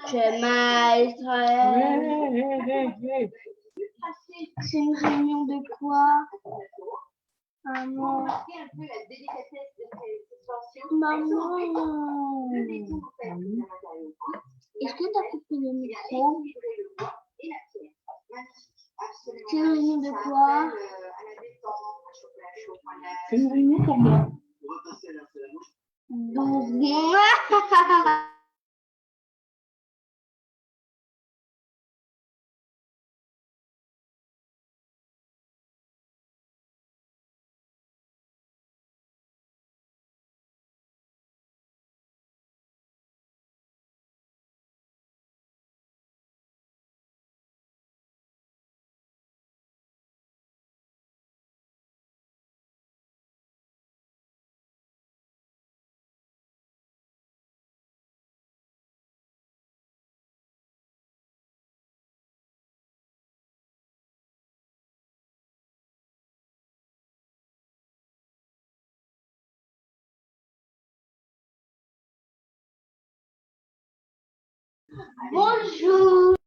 Shema Israël. C'est une réunion de quoi? Maman. Maman. Est-ce que tu as coupé le micro? C'est une réunion de quoi? C'est une réunion pour moi. Donc, bonjour.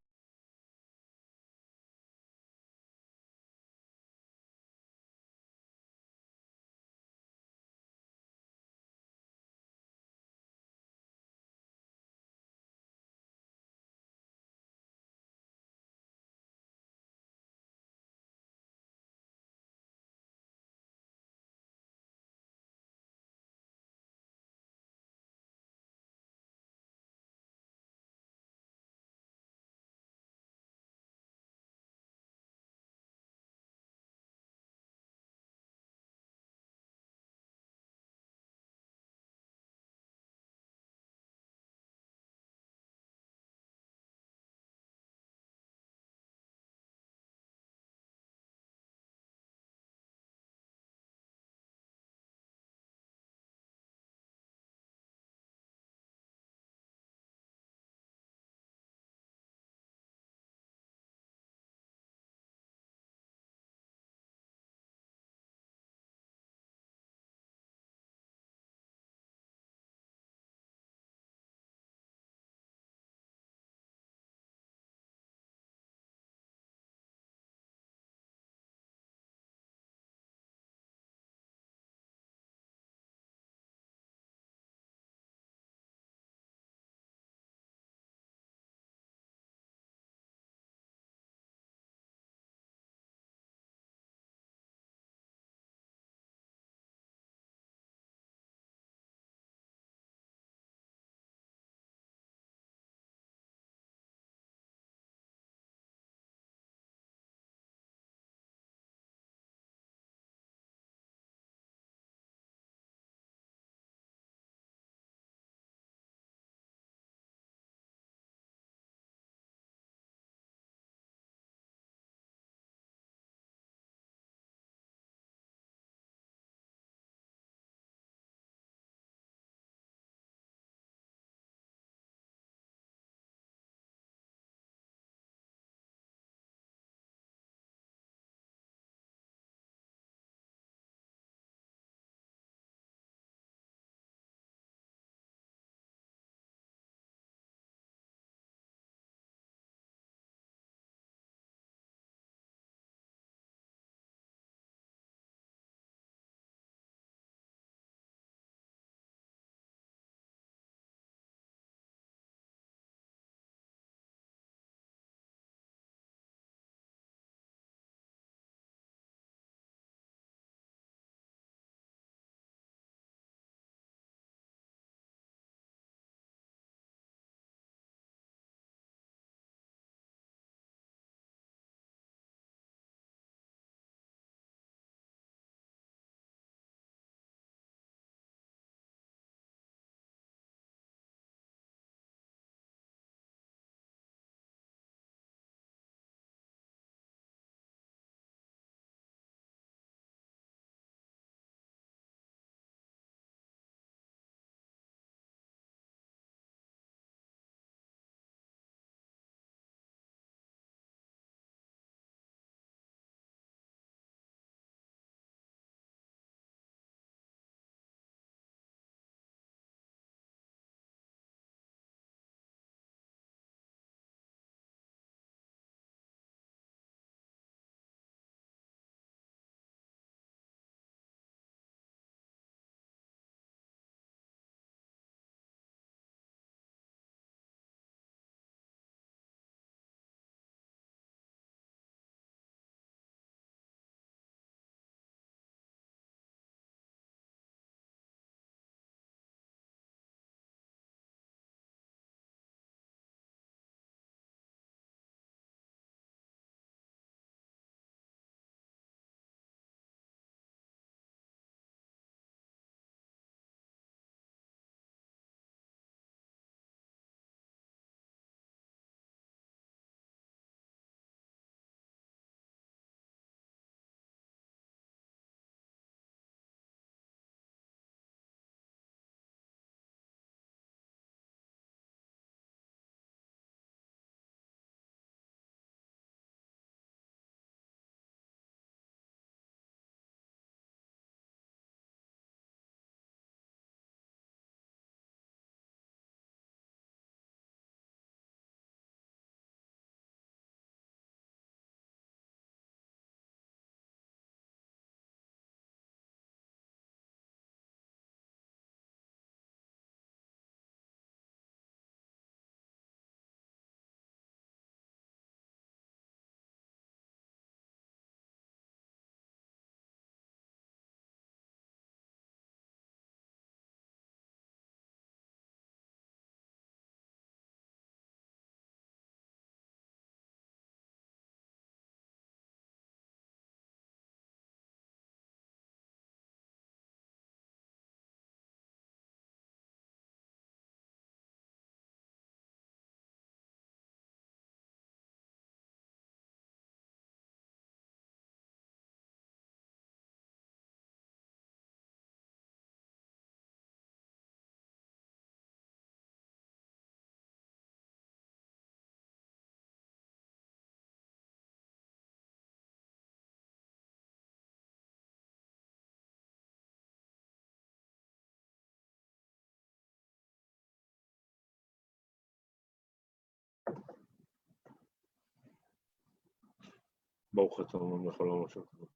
ברוך אתה ה' לכל העולם שלך. ברוך.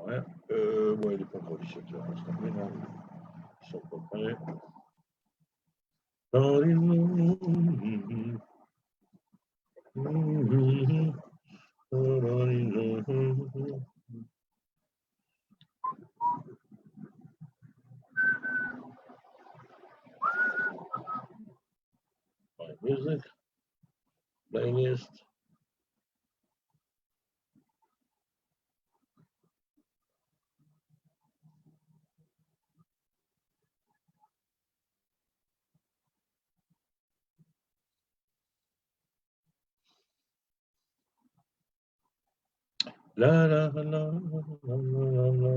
Ouais, il n'est pas encore 17 heures. Ils sont pas prêts. Music, playlist. La la la la la la la.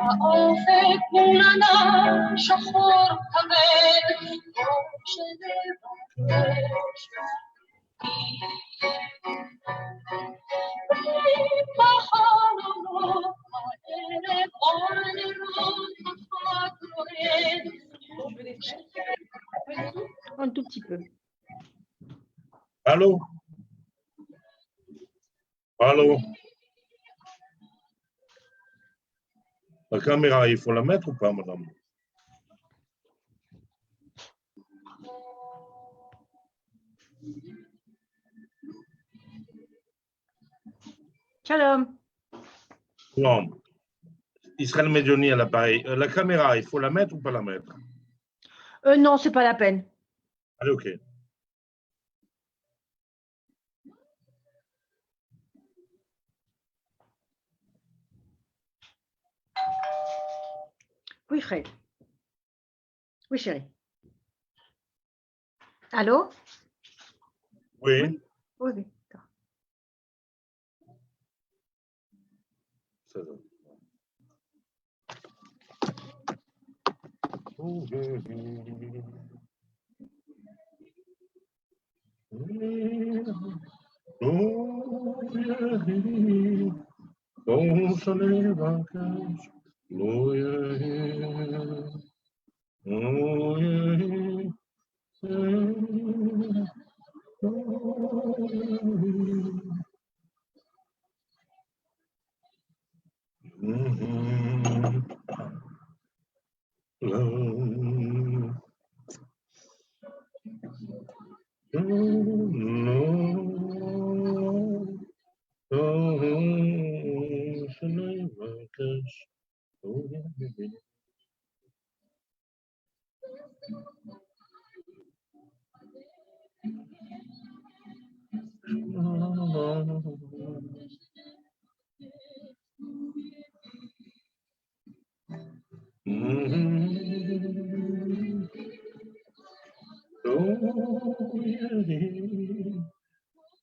האופק מול ענן שחור כבד, כמו שנבקש. בחלומות הערב אור נרות החג רועד. Un tout petit peu. Allô? Allô? La caméra, il faut la mettre ou pas, madame? Shalom. Non. Israël Medjoni à l'appareil. La caméra, il faut la mettre ou pas la mettre? Non, c'est pas la peine. Allez, ok. Oui, Fred. Oui, chérie. Allô? Oui. Oui, oui. Oui. Ça va. Oh, bon soleil vacances, oh yeah, oh yeah,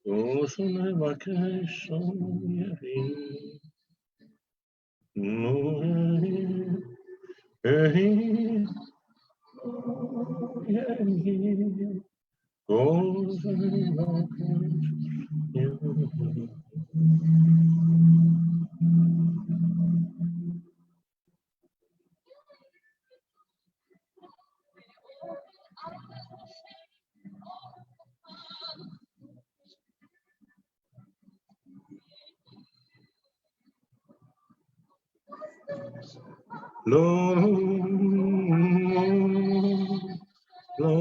כל שנבקש יהי. לו יהי. יהי. כל שנבקש יהי. לא, לא,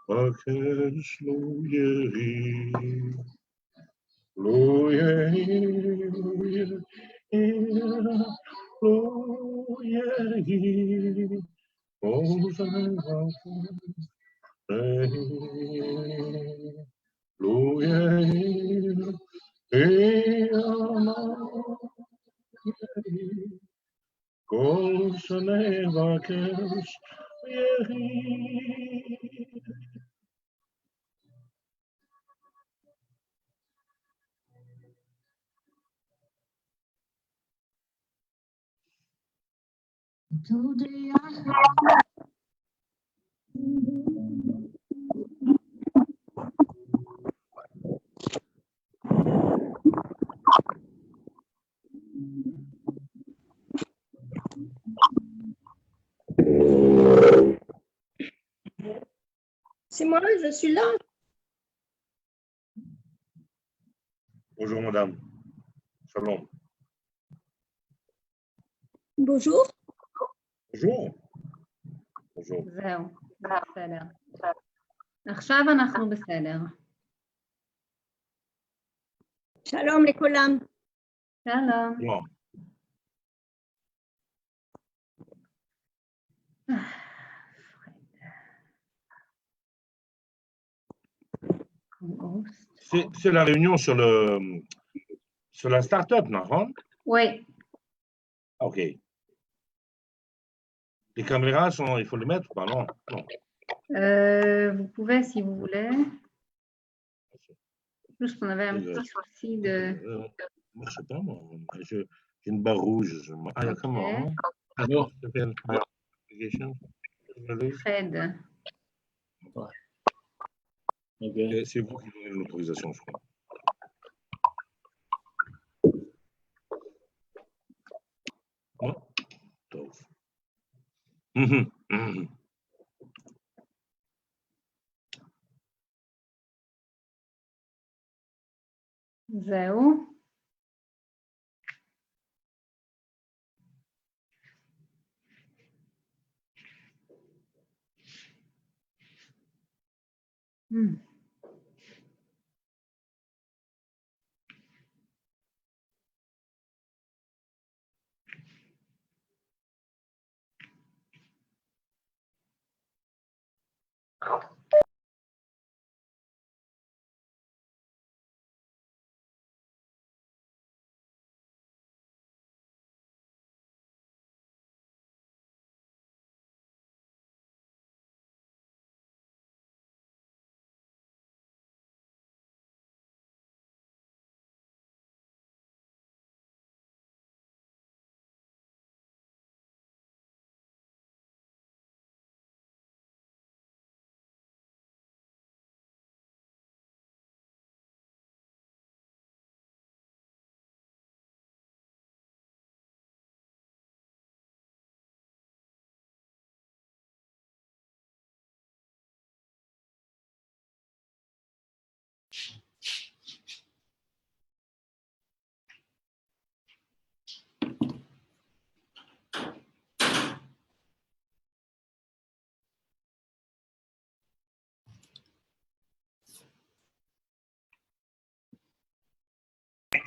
בקש לו יהי, לא יהי, לא יהי, כל שנבקש יהי, לא יהי, כל שנבקש יהי. C'est moi, je suis là. Bonjour madame. Shalom. Bonjour. Bonjour. Bonjour. זהו, בסדר. עכשיו אנחנו בסדר. Shalom לכולם. שלום. Non. C'est la réunion sur la start-up, non? Oui, Ok. Les caméras il faut les mettre ou pas? Non. Non. vous pouvez si vous voulez. Juste qu'on avait un petit souci de... Moi, je sais pas, moi. J'ai une barre rouge. Ah, Ok. comment? Alors, Fred. c'est vous qui donnez l'autorisation, je crois. Non? Top. זהו.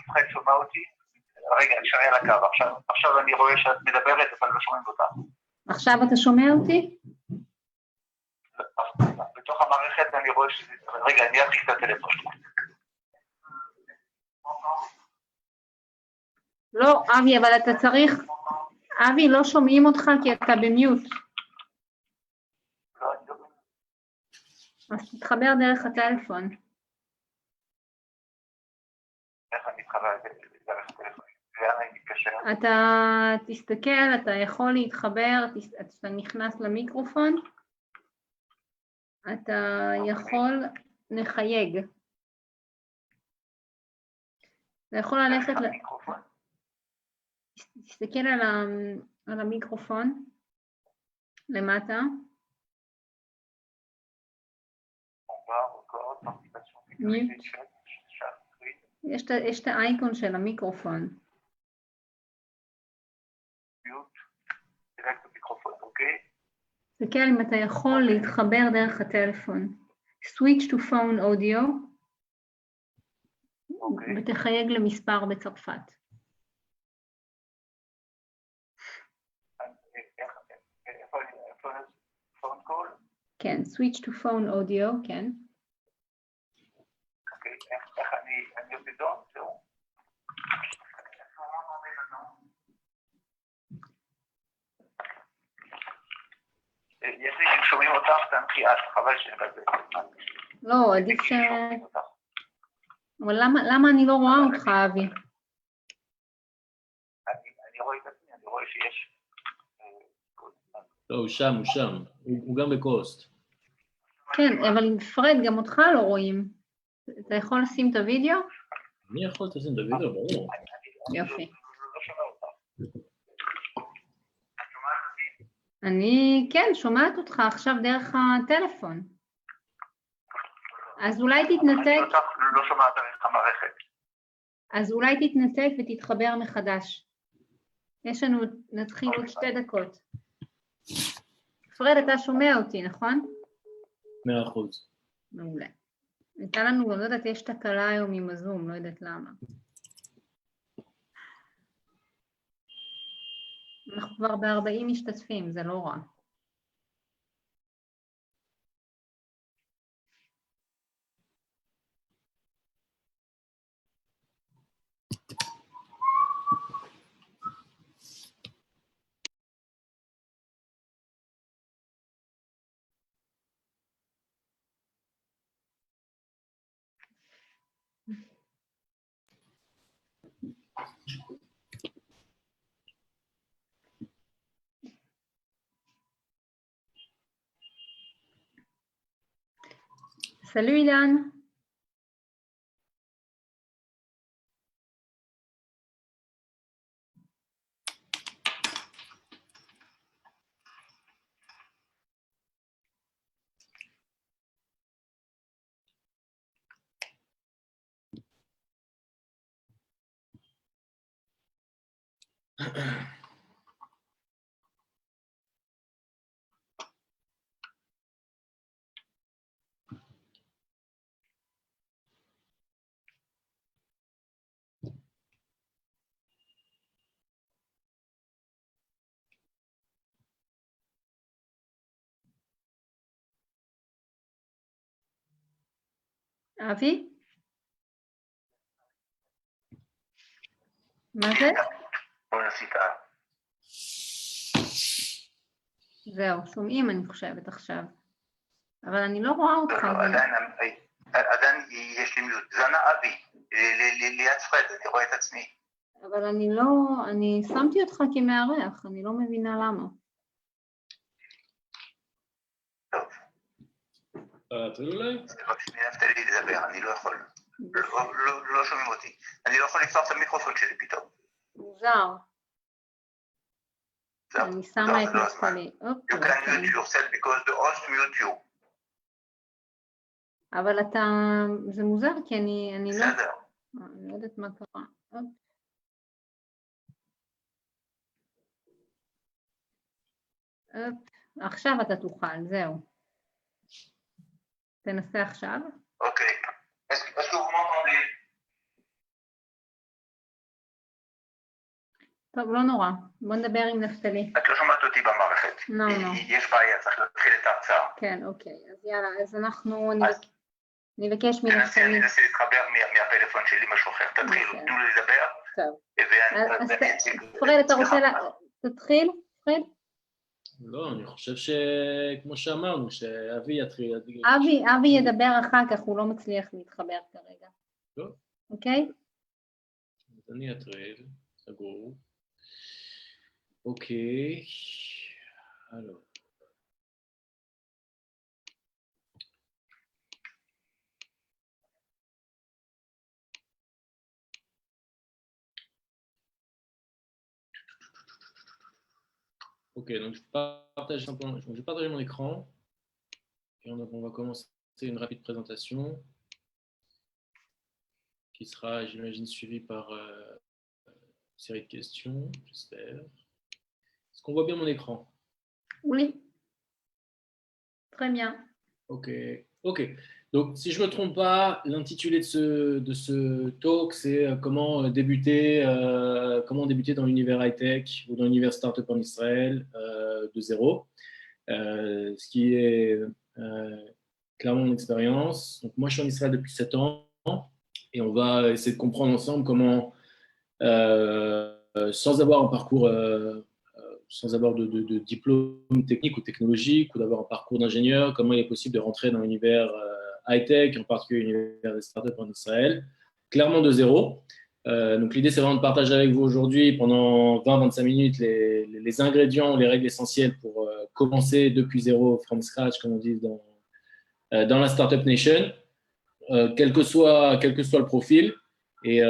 פרד שומע אותי? רגע, נשארי על הקו. עכשיו אני רואה שאת מדברת, אבל לא שומעים אותך. עכשיו אתה שומע אותי? בתוך המערכת אני רואה שזה... רגע, אני ארחיק את הטלפון. לא, אבי, אבל אתה צריך... אבי, לא שומעים אותך כי אתה במיוט. אז תתחבר דרך הטלפון. איך אני מתחבר דרך הטלפון? לאן אני מתקשר? אתה תסתכל, אתה יכול להתחבר, אתה נכנס למיקרופון, אתה יכול לחייג. אתה יכול ללכת, המיקרופון? תסתכל על המיקרופון למטה. מיוט. יש את האייקון של המיקרופון. מיוט, דרך המיקרופון, אוקיי? תסתכל אם אתה יכול להתחבר דרך הטלפון. Switch to phone audio, ותחייג למספר בצרפת. איפה פון קול? כן, switch to phone audio, כן. אוקיי, איך אני בזום? זהו. יש לי, אם שומעים אותך, תנחי את, חבל שנבזל. לא, עדיף ש... אבל למה אני לא רואה אותך, אבי? אני רואה את עצמי, אני רואה שיש... לא, הוא שם. הוא גם בקוסט. כן, אבל פרד, גם אותך לא רואים. אתה יכול לשים את הוידאו? אני יכול לשים את הוידאו, ברור. יופי. לא שומע אותך. את שומעת אותי? אני, כן, שומעת אותך עכשיו דרך הטלפון. אז אולי אני תתנתק, אותך לא שומעת דרך המערכת. אז אולי תתנתק ותתחבר מחדש. נתחיל עוד 2 דקות. פרד, אתה שומע אותי, נכון? 100%. מעולה. הייתה לנו, גם לא יודעת, יש תקלה היום עם הזום, לא יודעת למה. אנחנו כבר ב-40 משתתפים, זה לא רע. Salut Ilan. אבי? מה זה? זהו, שומעים אני חושבת עכשיו. אבל אני לא רואה אותך. עדיין יש לי מיוט. זנה אבי, ליד פרד, אני רואה את עצמי. אבל אני שמתי אותך כמארח, אני לא מבינה למה. טוב. תראו אולי? רק שנייה נפתלי לדבר, אני לא יכול. לא שומעים אותי. אני לא יכול לפתוח את המיקרופון שלי פתאום. מוזר. אני שמה את נפתלי. You can mute yourself because the host mute you. אבל זה מוזר כי אני לא... בסדר. אני לא יודעת מה קרה. עכשיו אתה תוכל, זהו. תנסה עכשיו. אוקיי. Est-ce que vous m'entendez? טוב, לא נורא. בוא נדבר עם נפתלי. את לא שומעת אותי במערכת. לא. יש בעיה, צריך להתחיל את ההרצאה. כן, אוקיי. אז יאללה, אז אני אבקש מנפתלי. אני אנסה להתחבר מהפלאפון שלי, משהו אחר. תתחילו, תנו לי לדבר. טוב. אז פרד, אתה רוצה תתחיל, פרד? לא, אני חושב שכמו שאמרנו, שאבי יתחיל. אבי ידבר אחר כך, הוא לא מצליח להתחבר כרגע. טוב. אוקיי? אז אני אתחיל, סגור. אוקיי. הלו. Ok, donc je partage simplement, je vais partager mon écran et on va commencer une rapide présentation qui sera, j'imagine, suivie par une série de questions, j'espère. Est-ce qu'on voit bien mon écran? Oui. Très bien. Ok, ok. Donc, si je ne me trompe pas, l'intitulé de ce talk, c'est comment débuter dans l'univers high-tech ou dans l'univers startup en Israël de zéro. Ce qui est clairement mon expérience. Donc, moi, je suis en Israël depuis 7 ans et on va essayer de comprendre ensemble comment, sans avoir un parcours, sans avoir de diplôme technique ou technologique ou d'avoir un parcours d'ingénieur, comment il est possible de rentrer dans l'univers high-tech, en particulier l'univers des startups en Israël, clairement de zéro. Donc l'idée, c'est vraiment de partager avec vous aujourd'hui, pendant 20-25 minutes, les ingrédients, les règles essentielles pour commencer depuis zéro, from scratch, comme on dit dans la Startup Nation, quel que soit le profil. Et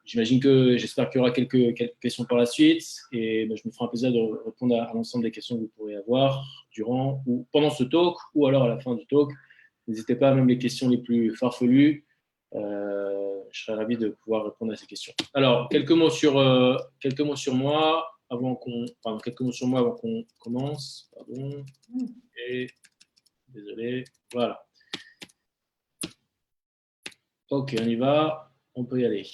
j'espère qu'il y aura quelques questions par la suite. Et je me ferai un plaisir de répondre à l'ensemble des questions que vous pourrez avoir durant ou pendant ce talk, ou alors à la fin du talk. N'hésitez pas, même les questions les plus farfelues. Je serais ravi de pouvoir répondre à ces questions. Alors, quelques mots sur moi avant qu'on commence. Pardon. Et désolé. Voilà. Ok, on y va. On peut y aller.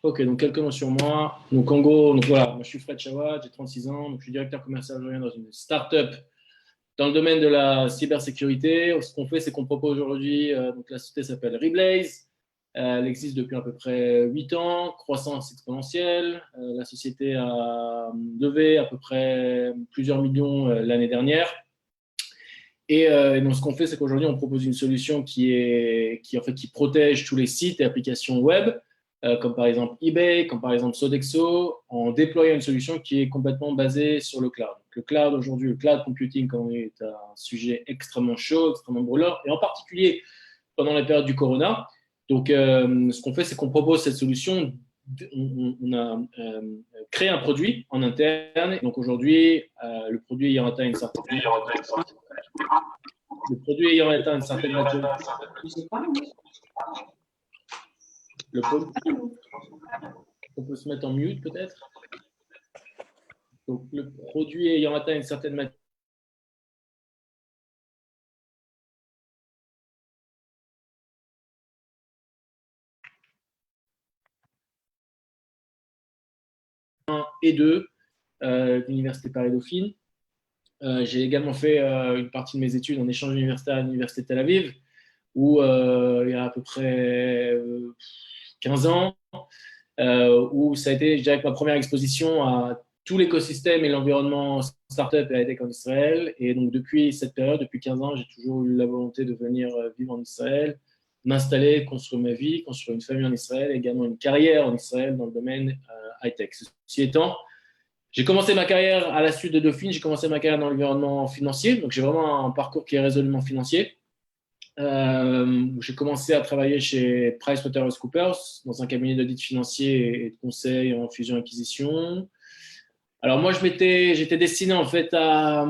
Ok, donc quelques mots sur moi. Donc en gros, voilà, moi je suis Fred Chawad, j'ai 36 ans, donc je suis directeur commercial dans une start-up dans le domaine de la cybersécurité. Ce qu'on fait, c'est qu'on propose aujourd'hui, donc la société s'appelle Reblaze. Elle existe depuis à peu près 8 ans, croissance exponentielle. La société a levé à peu près plusieurs millions l'année dernière. Et donc, ce qu'on fait, c'est qu'aujourd'hui, on propose une solution qui protège tous les sites et applications web, comme par exemple eBay, comme par exemple Sodexo, en déployant une solution qui est complètement basée sur le cloud. Donc, le cloud aujourd'hui, le cloud computing, comme on dit, est un sujet extrêmement chaud, extrêmement brûlant, et en particulier pendant la période du Corona. Donc, ce qu'on fait, c'est qu'on propose cette solution. On a créé un produit en interne. Et donc, aujourd'hui, le produit ayant atteint une certaine maturité. On peut se mettre en mute peut-être. Donc, le produit ayant atteint une certaine maturité. Et 2, l'Université Paris-Dauphine. J'ai également fait une partie de mes études en échange universitaire à l'Université de Tel Aviv, où il y a à peu près 15 ans, où ça a été, je dirais, ma première exposition à tout l'écosystème et l'environnement startup et high-tech en Israël. Et donc, depuis cette période, depuis 15 ans, j'ai toujours eu la volonté de venir vivre en Israël, m'installer, construire ma vie, construire une famille en Israël, et également une carrière en Israël dans le domaine high-tech. Ceci étant, j'ai commencé ma carrière à la suite de Dauphine, j'ai commencé ma carrière dans l'environnement financier, donc j'ai vraiment un parcours qui est résolument financier. J'ai commencé à travailler chez PricewaterhouseCoopers dans un cabinet d'audit financier et de conseil en fusion-acquisition. Alors moi, j'étais destiné en fait à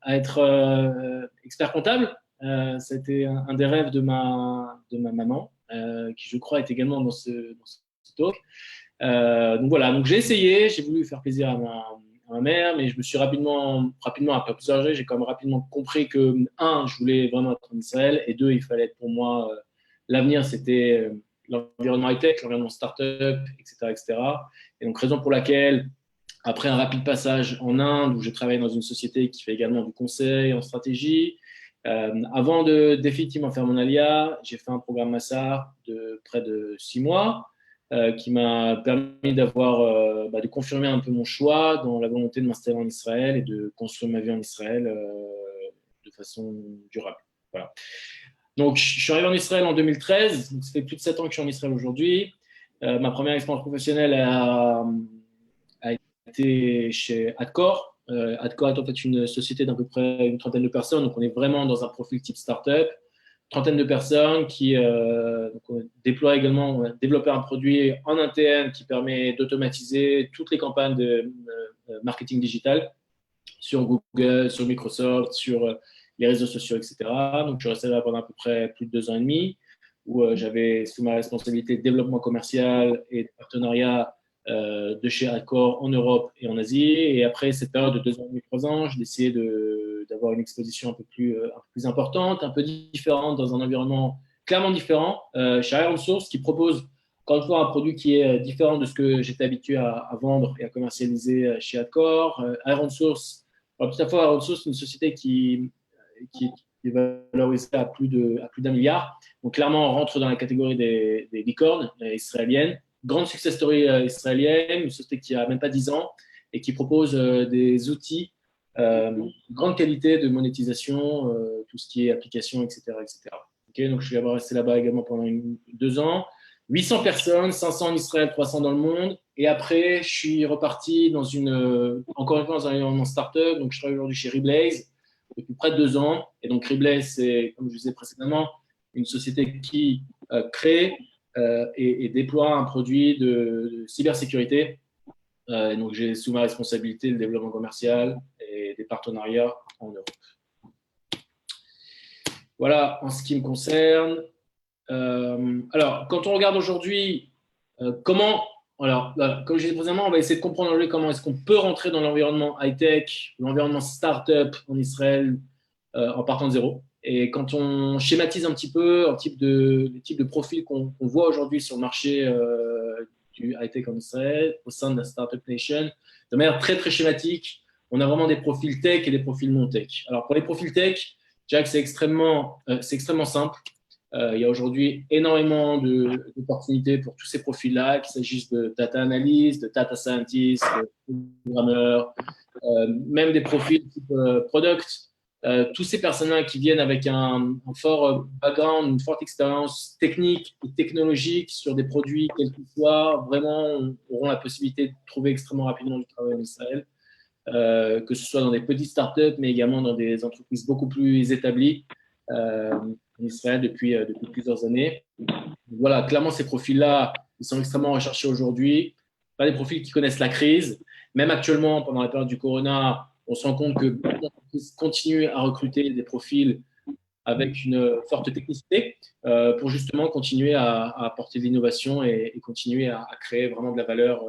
être expert comptable. C'était un des rêves de ma maman, qui je crois est également dans ce talk. Donc voilà, donc j'ai essayé, j'ai voulu faire plaisir à ma mère, mais je me suis rapidement après plusieurs années, j'ai quand même rapidement compris que, je voulais vraiment être en Israël, et 2, il fallait être pour moi, l'avenir, c'était l'environnement high-tech, l'environnement start-up, etc. Et donc, raison pour laquelle, après un rapide passage en Inde, où j'ai travaillé dans une société qui fait également du conseil en stratégie, avant de définitivement faire mon alia, j'ai fait un programme Massar de près de 6 mois, qui m'a permis de confirmer un peu mon choix dans la volonté de m'installer en Israël et de construire ma vie en Israël de façon durable. Voilà. Donc, je suis arrivé en Israël en 2013, donc ça fait plus de 7 ans que je suis en Israël aujourd'hui. Ma première expérience professionnelle a été chez Adcore. Adcore est en fait une société d'à peu près une trentaine de personnes, donc on est vraiment dans un profil type startup. Trentaine de personnes qui on déploie également, on a développé un produit en interne qui permet d'automatiser toutes les campagnes de marketing digital sur Google, sur Microsoft, sur les réseaux sociaux, etc. Donc, je suis resté là pendant à peu près plus de 2 ans et demi, où j'avais sous ma responsabilité développement commercial et partenariat de chez Accor en Europe et en Asie. Et après cette période de 2 ans et demi, 3 ans, j'ai décidé d'avoir une exposition un peu plus importante, un peu différente, dans un environnement clairement différent, chez Iron Source, qui propose encore une fois un produit qui est différent de ce que j'étais habitué à vendre et à commercialiser chez Accor. Iron Source, alors tout à fait, Iron Source, c'est une société qui est valorisée à plus d'1 milliard. Donc clairement, on rentre dans la catégorie des licornes israéliennes. Grande success story israélienne, une société qui a même pas 10 ans et qui propose des outils grande qualité de monétisation, tout ce qui est application, etc. Okay, donc, je suis resté là-bas également pendant 2 ans. 800 personnes, 500 en Israël, 300 dans le monde. Et après, je suis reparti encore une fois, dans un environnement startup. Donc, je travaille aujourd'hui chez Reblaze depuis près de 2 ans. Et donc, Reblaze, c'est, comme je disais précédemment, une société qui crée et déploie un produit de cybersécurité. Et donc, j'ai sous ma responsabilité le développement commercial et des partenariats en Europe. Voilà en ce qui me concerne. Alors, quand on regarde aujourd'hui comme je disais précédemment, on va essayer de comprendre aujourd'hui comment est-ce qu'on peut rentrer dans l'environnement high-tech, l'environnement start-up en Israël en partant de zéro. Et quand on schématise un petit peu le type de profil qu'on voit aujourd'hui sur le marché du high-tech en Israël, au sein de la Startup Nation, de manière très, très schématique, on a vraiment des profils tech et des profils non-tech. Alors, pour les profils tech, je dirais que c'est extrêmement simple. Il y a aujourd'hui énormément d'opportunités pour tous ces profils-là, qu'il s'agisse de data analyst, de data scientist, de programmeurs, même des profils type product. Tous ces personnes-là qui viennent avec un fort background, une forte expérience technique et technologique sur des produits, quels qu'ils soient, vraiment auront la possibilité de trouver extrêmement rapidement du travail en Israël, que ce soit dans des petites startups, mais également dans des entreprises beaucoup plus établies en Israël depuis plusieurs années. Donc voilà, clairement, ces profils-là, ils sont extrêmement recherchés aujourd'hui. Pas des profils qui connaissent la crise. Même actuellement, pendant la période du Corona, on se rend compte que beaucoup d'entreprises continuent à recruter des profils avec une forte technicité pour justement continuer à apporter de l'innovation et continuer à créer vraiment de la valeur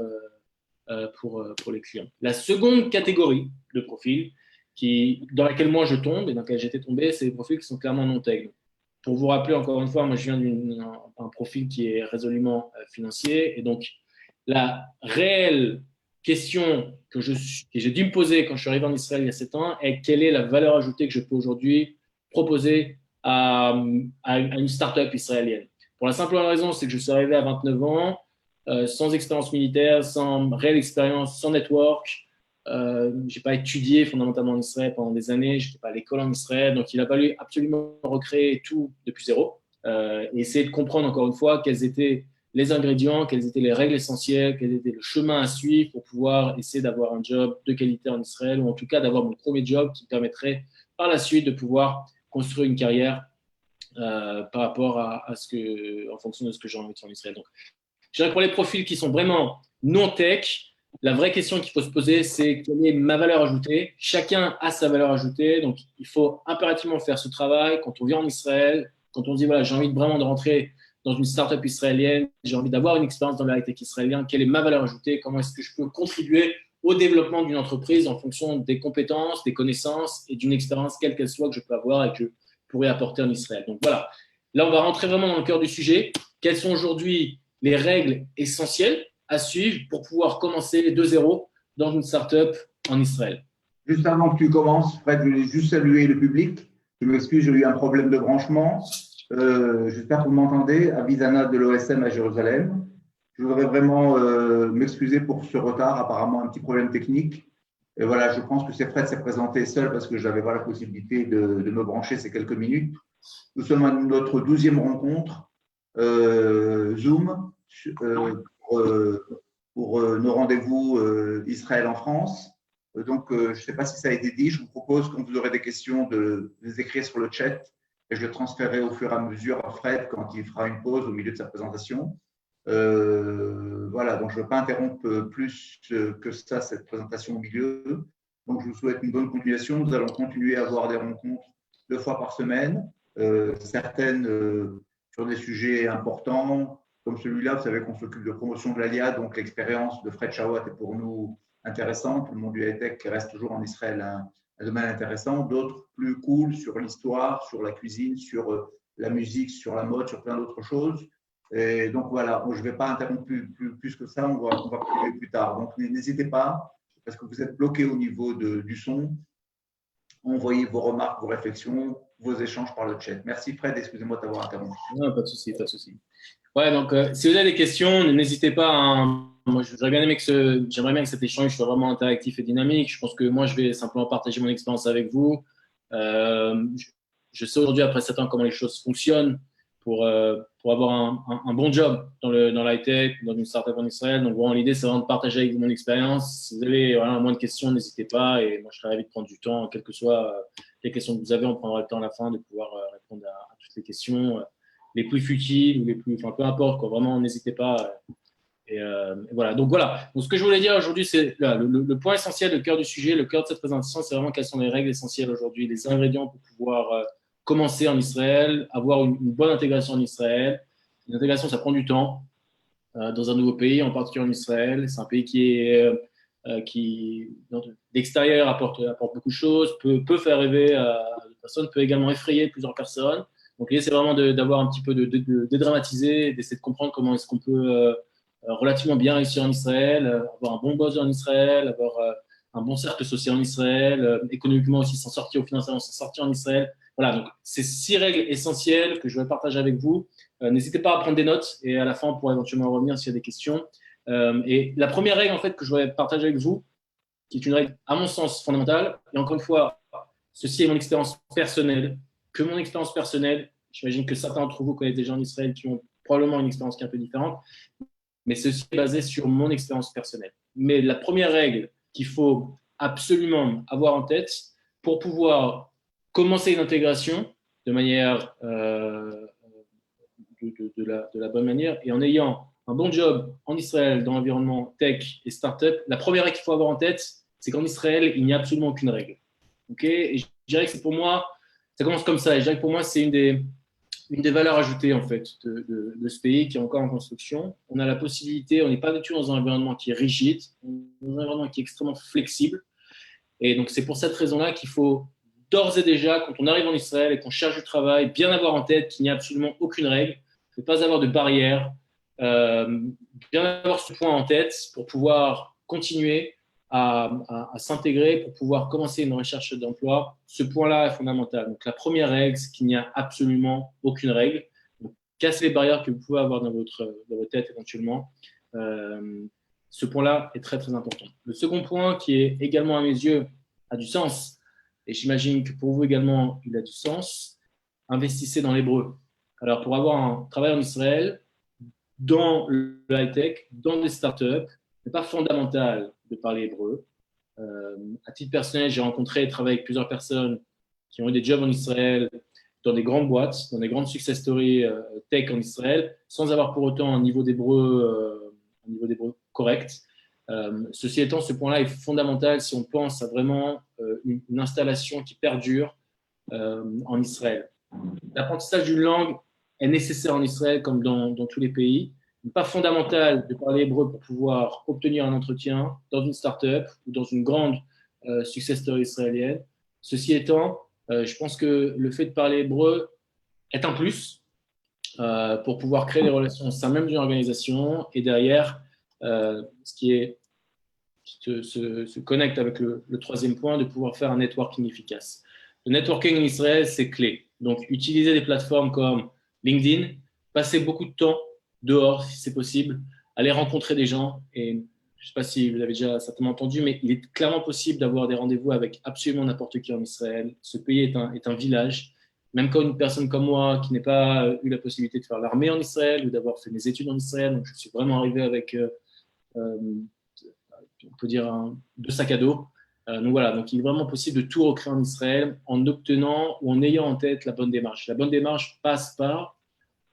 pour les clients. La seconde catégorie de profils dans laquelle moi je tombe et dans laquelle j'étais tombé, c'est les profils qui sont clairement non-tech. Pour vous rappeler encore une fois, moi je viens d'un profil qui est résolument financier et donc la réelle question que j'ai dû me poser quand je suis arrivé en Israël il y a 7 ans est quelle est la valeur ajoutée que je peux aujourd'hui proposer à une start-up israélienne. Pour la simple raison, c'est que je suis arrivé à 29 ans, sans expérience militaire, sans réelle expérience, sans network. Je n'ai pas étudié fondamentalement en Israël pendant des années, je n'étais pas à l'école en Israël, donc il a fallu absolument recréer tout depuis zéro et essayer de comprendre encore une fois quels étaient les ingrédients, quelles étaient les règles essentielles, quel était le chemin à suivre pour pouvoir essayer d'avoir un job de qualité en Israël ou en tout cas d'avoir mon premier job qui permettrait par la suite de pouvoir construire une carrière par rapport en fonction de ce que j'ai envie de faire en Israël. Donc, je dirais que pour les profils qui sont vraiment non-tech, la vraie question qu'il faut se poser, c'est quelle est ma valeur ajoutée. Chacun a sa valeur ajoutée, donc il faut impérativement faire ce travail quand on vient en Israël, quand on dit voilà, j'ai envie vraiment de rentrer dans une startup israélienne, j'ai envie d'avoir une expérience dans le high-tech israélien, quelle est ma valeur ajoutée, comment est-ce que je peux contribuer au développement d'une entreprise en fonction des compétences, des connaissances et d'une expérience quelle qu'elle soit que je peux avoir et que je pourrais apporter en Israël. Donc voilà, là on va rentrer vraiment dans le cœur du sujet. Quelles sont aujourd'hui les règles essentielles à suivre pour pouvoir commencer de zéro dans une startup en Israël? Juste avant que tu commences, Fred, je voulais juste saluer le public. Je m'excuse, j'ai eu un problème de branchement. J'espère que vous m'entendez. Avisana de l'OSM à Jérusalem. Je voudrais vraiment m'excuser pour ce retard, apparemment un petit problème technique. Et voilà, je pense que c'est Fred s'est présenté seul parce que je n'avais pas la possibilité de me brancher ces quelques minutes. Nous sommes à notre 12e rencontre Zoom pour nos rendez-vous Israël en France. Donc, je ne sais pas si ça a été dit. Je vous propose, quand vous aurez des questions, de les écrire sur le chat et je les transférerai au fur et à mesure à Fred quand il fera une pause au milieu de sa présentation. Voilà, donc je ne veux pas interrompre plus que ça cette présentation au milieu. Donc, je vous souhaite une bonne continuation. Nous allons continuer à avoir des rencontres 2 fois par semaine, certaines sur des sujets importants, comme celui-là. Vous savez qu'on s'occupe de promotion de l'ALIA, donc l'expérience de Fred Shawat est pour nous intéressante. Le monde du high-tech reste toujours en Israël un domaine intéressant. D'autres plus cool sur l'histoire, sur la cuisine, sur la musique, sur la mode, sur plein d'autres choses. Et donc voilà, je ne vais pas interrompre plus que ça, on va continuer plus tard. Donc n'hésitez pas, parce que vous êtes bloqué au niveau du son. Envoyez vos remarques, vos réflexions, vos échanges par le chat. Merci Fred, excusez-moi de t'avoir interrompu. Non, pas de souci, pas de souci. Ouais, donc si vous avez des questions, n'hésitez pas à… Moi, j'aimerais bien que cet échange soit vraiment interactif et dynamique. Je pense que moi, je vais simplement partager mon expérience avec vous. Je sais aujourd'hui, après 7 ans, comment les choses fonctionnent pour avoir un bon job dans l'high-tech, dans une startup en Israël. Donc, vraiment, l'idée, c'est vraiment de partager avec vous mon expérience. Si vous avez moins de questions, n'hésitez pas. Et moi, je serais ravi de prendre du temps, quelles que soient les questions que vous avez. On prendra le temps à la fin de pouvoir répondre à toutes les questions, les plus futiles ou les plus… Enfin, peu importe, quoi. Vraiment, n'hésitez pas. Et voilà. Donc, ce que je voulais dire aujourd'hui, c'est le point essentiel, le cœur du sujet, le cœur de cette présentation, c'est vraiment quelles sont les règles essentielles aujourd'hui, les ingrédients pour pouvoir commencer en Israël, avoir une bonne intégration en Israël. Une intégration, ça prend du temps dans un nouveau pays, en particulier en Israël. C'est un pays qui d'extérieur apporte beaucoup de choses, peut faire rêver des personnes, peut également effrayer plusieurs personnes. Donc, l'idée, c'est vraiment d'avoir un petit peu de dédramatiser, d'essayer de comprendre comment est-ce qu'on peut relativement bien réussir en Israël, avoir un bon boss en Israël, avoir un bon cercle social en Israël, économiquement aussi s'en sortir, financièrement s'en sortir en Israël. Voilà, donc c'est 6 règles essentielles que je vais partager avec vous. N'hésitez pas à prendre des notes et à la fin, on pourra éventuellement revenir s'il y a des questions. Et la première règle en fait, que je vais partager avec vous, qui est une règle à mon sens fondamentale, et encore une fois, ceci est mon expérience personnelle, j'imagine que certains d'entre vous connaissent des gens en Israël qui ont probablement une expérience qui est un peu différente, mais ceci est basé sur mon expérience personnelle. Mais la première règle qu'il faut absolument avoir en tête pour pouvoir commencer une intégration de manière de la bonne manière et en ayant un bon job en Israël dans l'environnement tech et startup, la première règle qu'il faut avoir en tête, c'est qu'en Israël, il n'y a absolument aucune règle. Okay, et je dirais que c'est pour moi, ça commence comme ça. Et je dirais que pour moi, c'est une des valeurs ajoutées en fait de ce pays qui est encore en construction. On a la possibilité, on n'est pas du tout dans un environnement qui est rigide, dans un environnement qui est extrêmement flexible. Et donc, c'est pour cette raison-là qu'il faut d'ores et déjà, quand on arrive en Israël et qu'on cherche du travail, bien avoir en tête qu'il n'y a absolument aucune règle, ne pas avoir de barrière, bien avoir ce point en tête pour pouvoir continuer à s'intégrer, pour pouvoir commencer une recherche d'emploi. Ce point-là est fondamental. Donc, la première règle, c'est qu'il n'y a absolument aucune règle. Donc, cassez les barrières que vous pouvez avoir dans votre tête éventuellement. Ce point-là est très, très important. Le second point, qui est également à mes yeux, a du sens, et j'imagine que pour vous également, il a du sens, investissez dans l'hébreu. Alors, pour avoir un travail en Israël, dans le high-tech, dans des startups, ce n'est pas fondamental de parler hébreu. À titre personnel, j'ai rencontré et travaillé avec plusieurs personnes qui ont eu des jobs en Israël, dans des grandes boîtes, dans des grandes success stories tech en Israël, sans avoir pour autant un niveau d'hébreu correct. Ceci étant, ce point-là est fondamental si on pense à vraiment une installation qui perdure en Israël. L'apprentissage d'une langue est nécessaire en Israël comme dans tous les pays. Il n'est pas fondamental de parler hébreu pour pouvoir obtenir un entretien dans une start-up ou dans une grande success story israélienne. Ceci étant, je pense que le fait de parler hébreu est un plus pour pouvoir créer des relations au sein même d'une organisation et derrière, ce qui se connecte avec le troisième point, de pouvoir faire un networking efficace. Le networking en Israël, c'est clé. Donc, utilisez des plateformes comme LinkedIn, passez beaucoup de temps dehors si c'est possible, aller rencontrer des gens. Et je ne sais pas si vous l'avez déjà certainement entendu, mais il est clairement possible d'avoir des rendez-vous avec absolument n'importe qui en Israël. Ce pays est un village. Même quand une personne comme moi, qui n'a pas eu la possibilité de faire l'armée en Israël ou d'avoir fait mes études en Israël, donc je suis vraiment arrivé avec, on peut dire, deux sacs à dos. Donc voilà, donc il est vraiment possible de tout recréer en Israël en obtenant ou en ayant en tête la bonne démarche. La bonne démarche passe par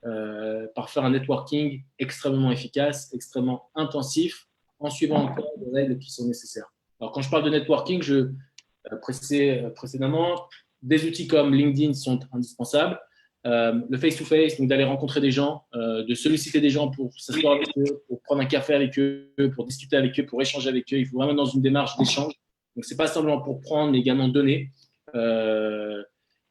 faire un networking extrêmement efficace, extrêmement intensif, en suivant encore les règles qui sont nécessaires. Alors quand je parle de networking, je précisais précédemment, des outils comme LinkedIn sont indispensables. Le face-to-face, donc d'aller rencontrer des gens, de solliciter des gens pour s'asseoir avec eux, pour prendre un café avec eux, pour discuter avec eux, pour échanger avec eux. Il faut vraiment dans une démarche d'échange. Donc, ce n'est pas simplement pour prendre, mais également donner.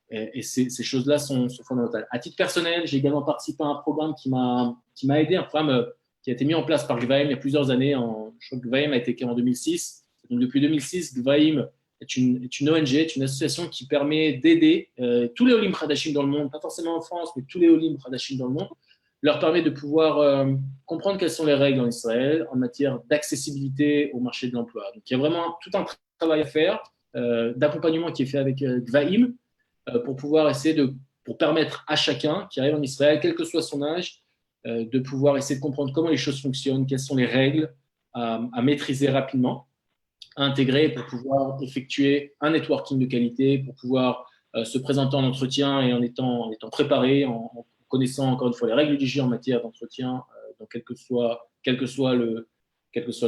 Et ces choses-là sont fondamentales. À titre personnel, j'ai également participé à un programme qui m'a aidé, un programme qui a été mis en place par Gvaim il y a plusieurs années. Je crois que Gvaim a été créé en 2006. Donc, depuis 2006, Gvaim est une ONG, est une association qui permet d'aider tous les Olim Hadashim dans le monde, pas forcément en France, mais tous les Olim Hadashim dans le monde, leur permet de pouvoir comprendre quelles sont les règles en Israël en matière d'accessibilité au marché de l'emploi. Donc, il y a vraiment tout un travail à faire d'accompagnement qui est fait avec Gvaim pour pouvoir essayer pour permettre à chacun qui arrive en Israël, quel que soit son âge, de pouvoir essayer de comprendre comment les choses fonctionnent, quelles sont les règles à maîtriser rapidement, à intégrer pour pouvoir effectuer un networking de qualité, pour pouvoir se présenter en entretien et en étant préparé, en connaissant encore une fois les règles du jeu en matière d'entretien, dans quel que soit le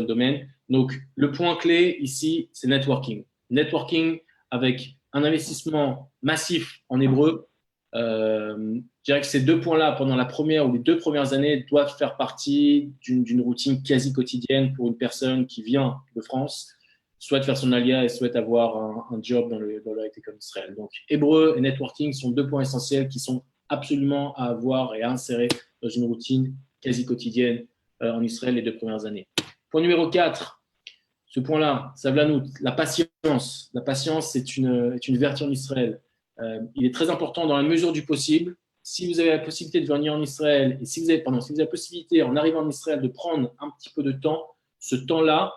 domaine. Donc, le point clé ici, c'est networking. Networking avec un investissement massif en hébreu. Je dirais que ces deux points-là, pendant la première ou les 2 premières années, doivent faire partie d'une routine quasi quotidienne pour une personne qui vient de France, souhaite faire son alia et souhaite avoir un job dans le high-tech comme Israël. Donc, hébreu et networking sont 2 points essentiels qui sont absolument à avoir et à insérer dans une routine quasi quotidienne en Israël les 2 premières années. Point numéro 4, ce point-là, Savlanout, la patience. La patience est une vertu en Israël. Il est très important dans la mesure du possible. Si vous avez la possibilité de venir en Israël et si vous avez la possibilité en arrivant en Israël de prendre un petit peu de temps, ce temps-là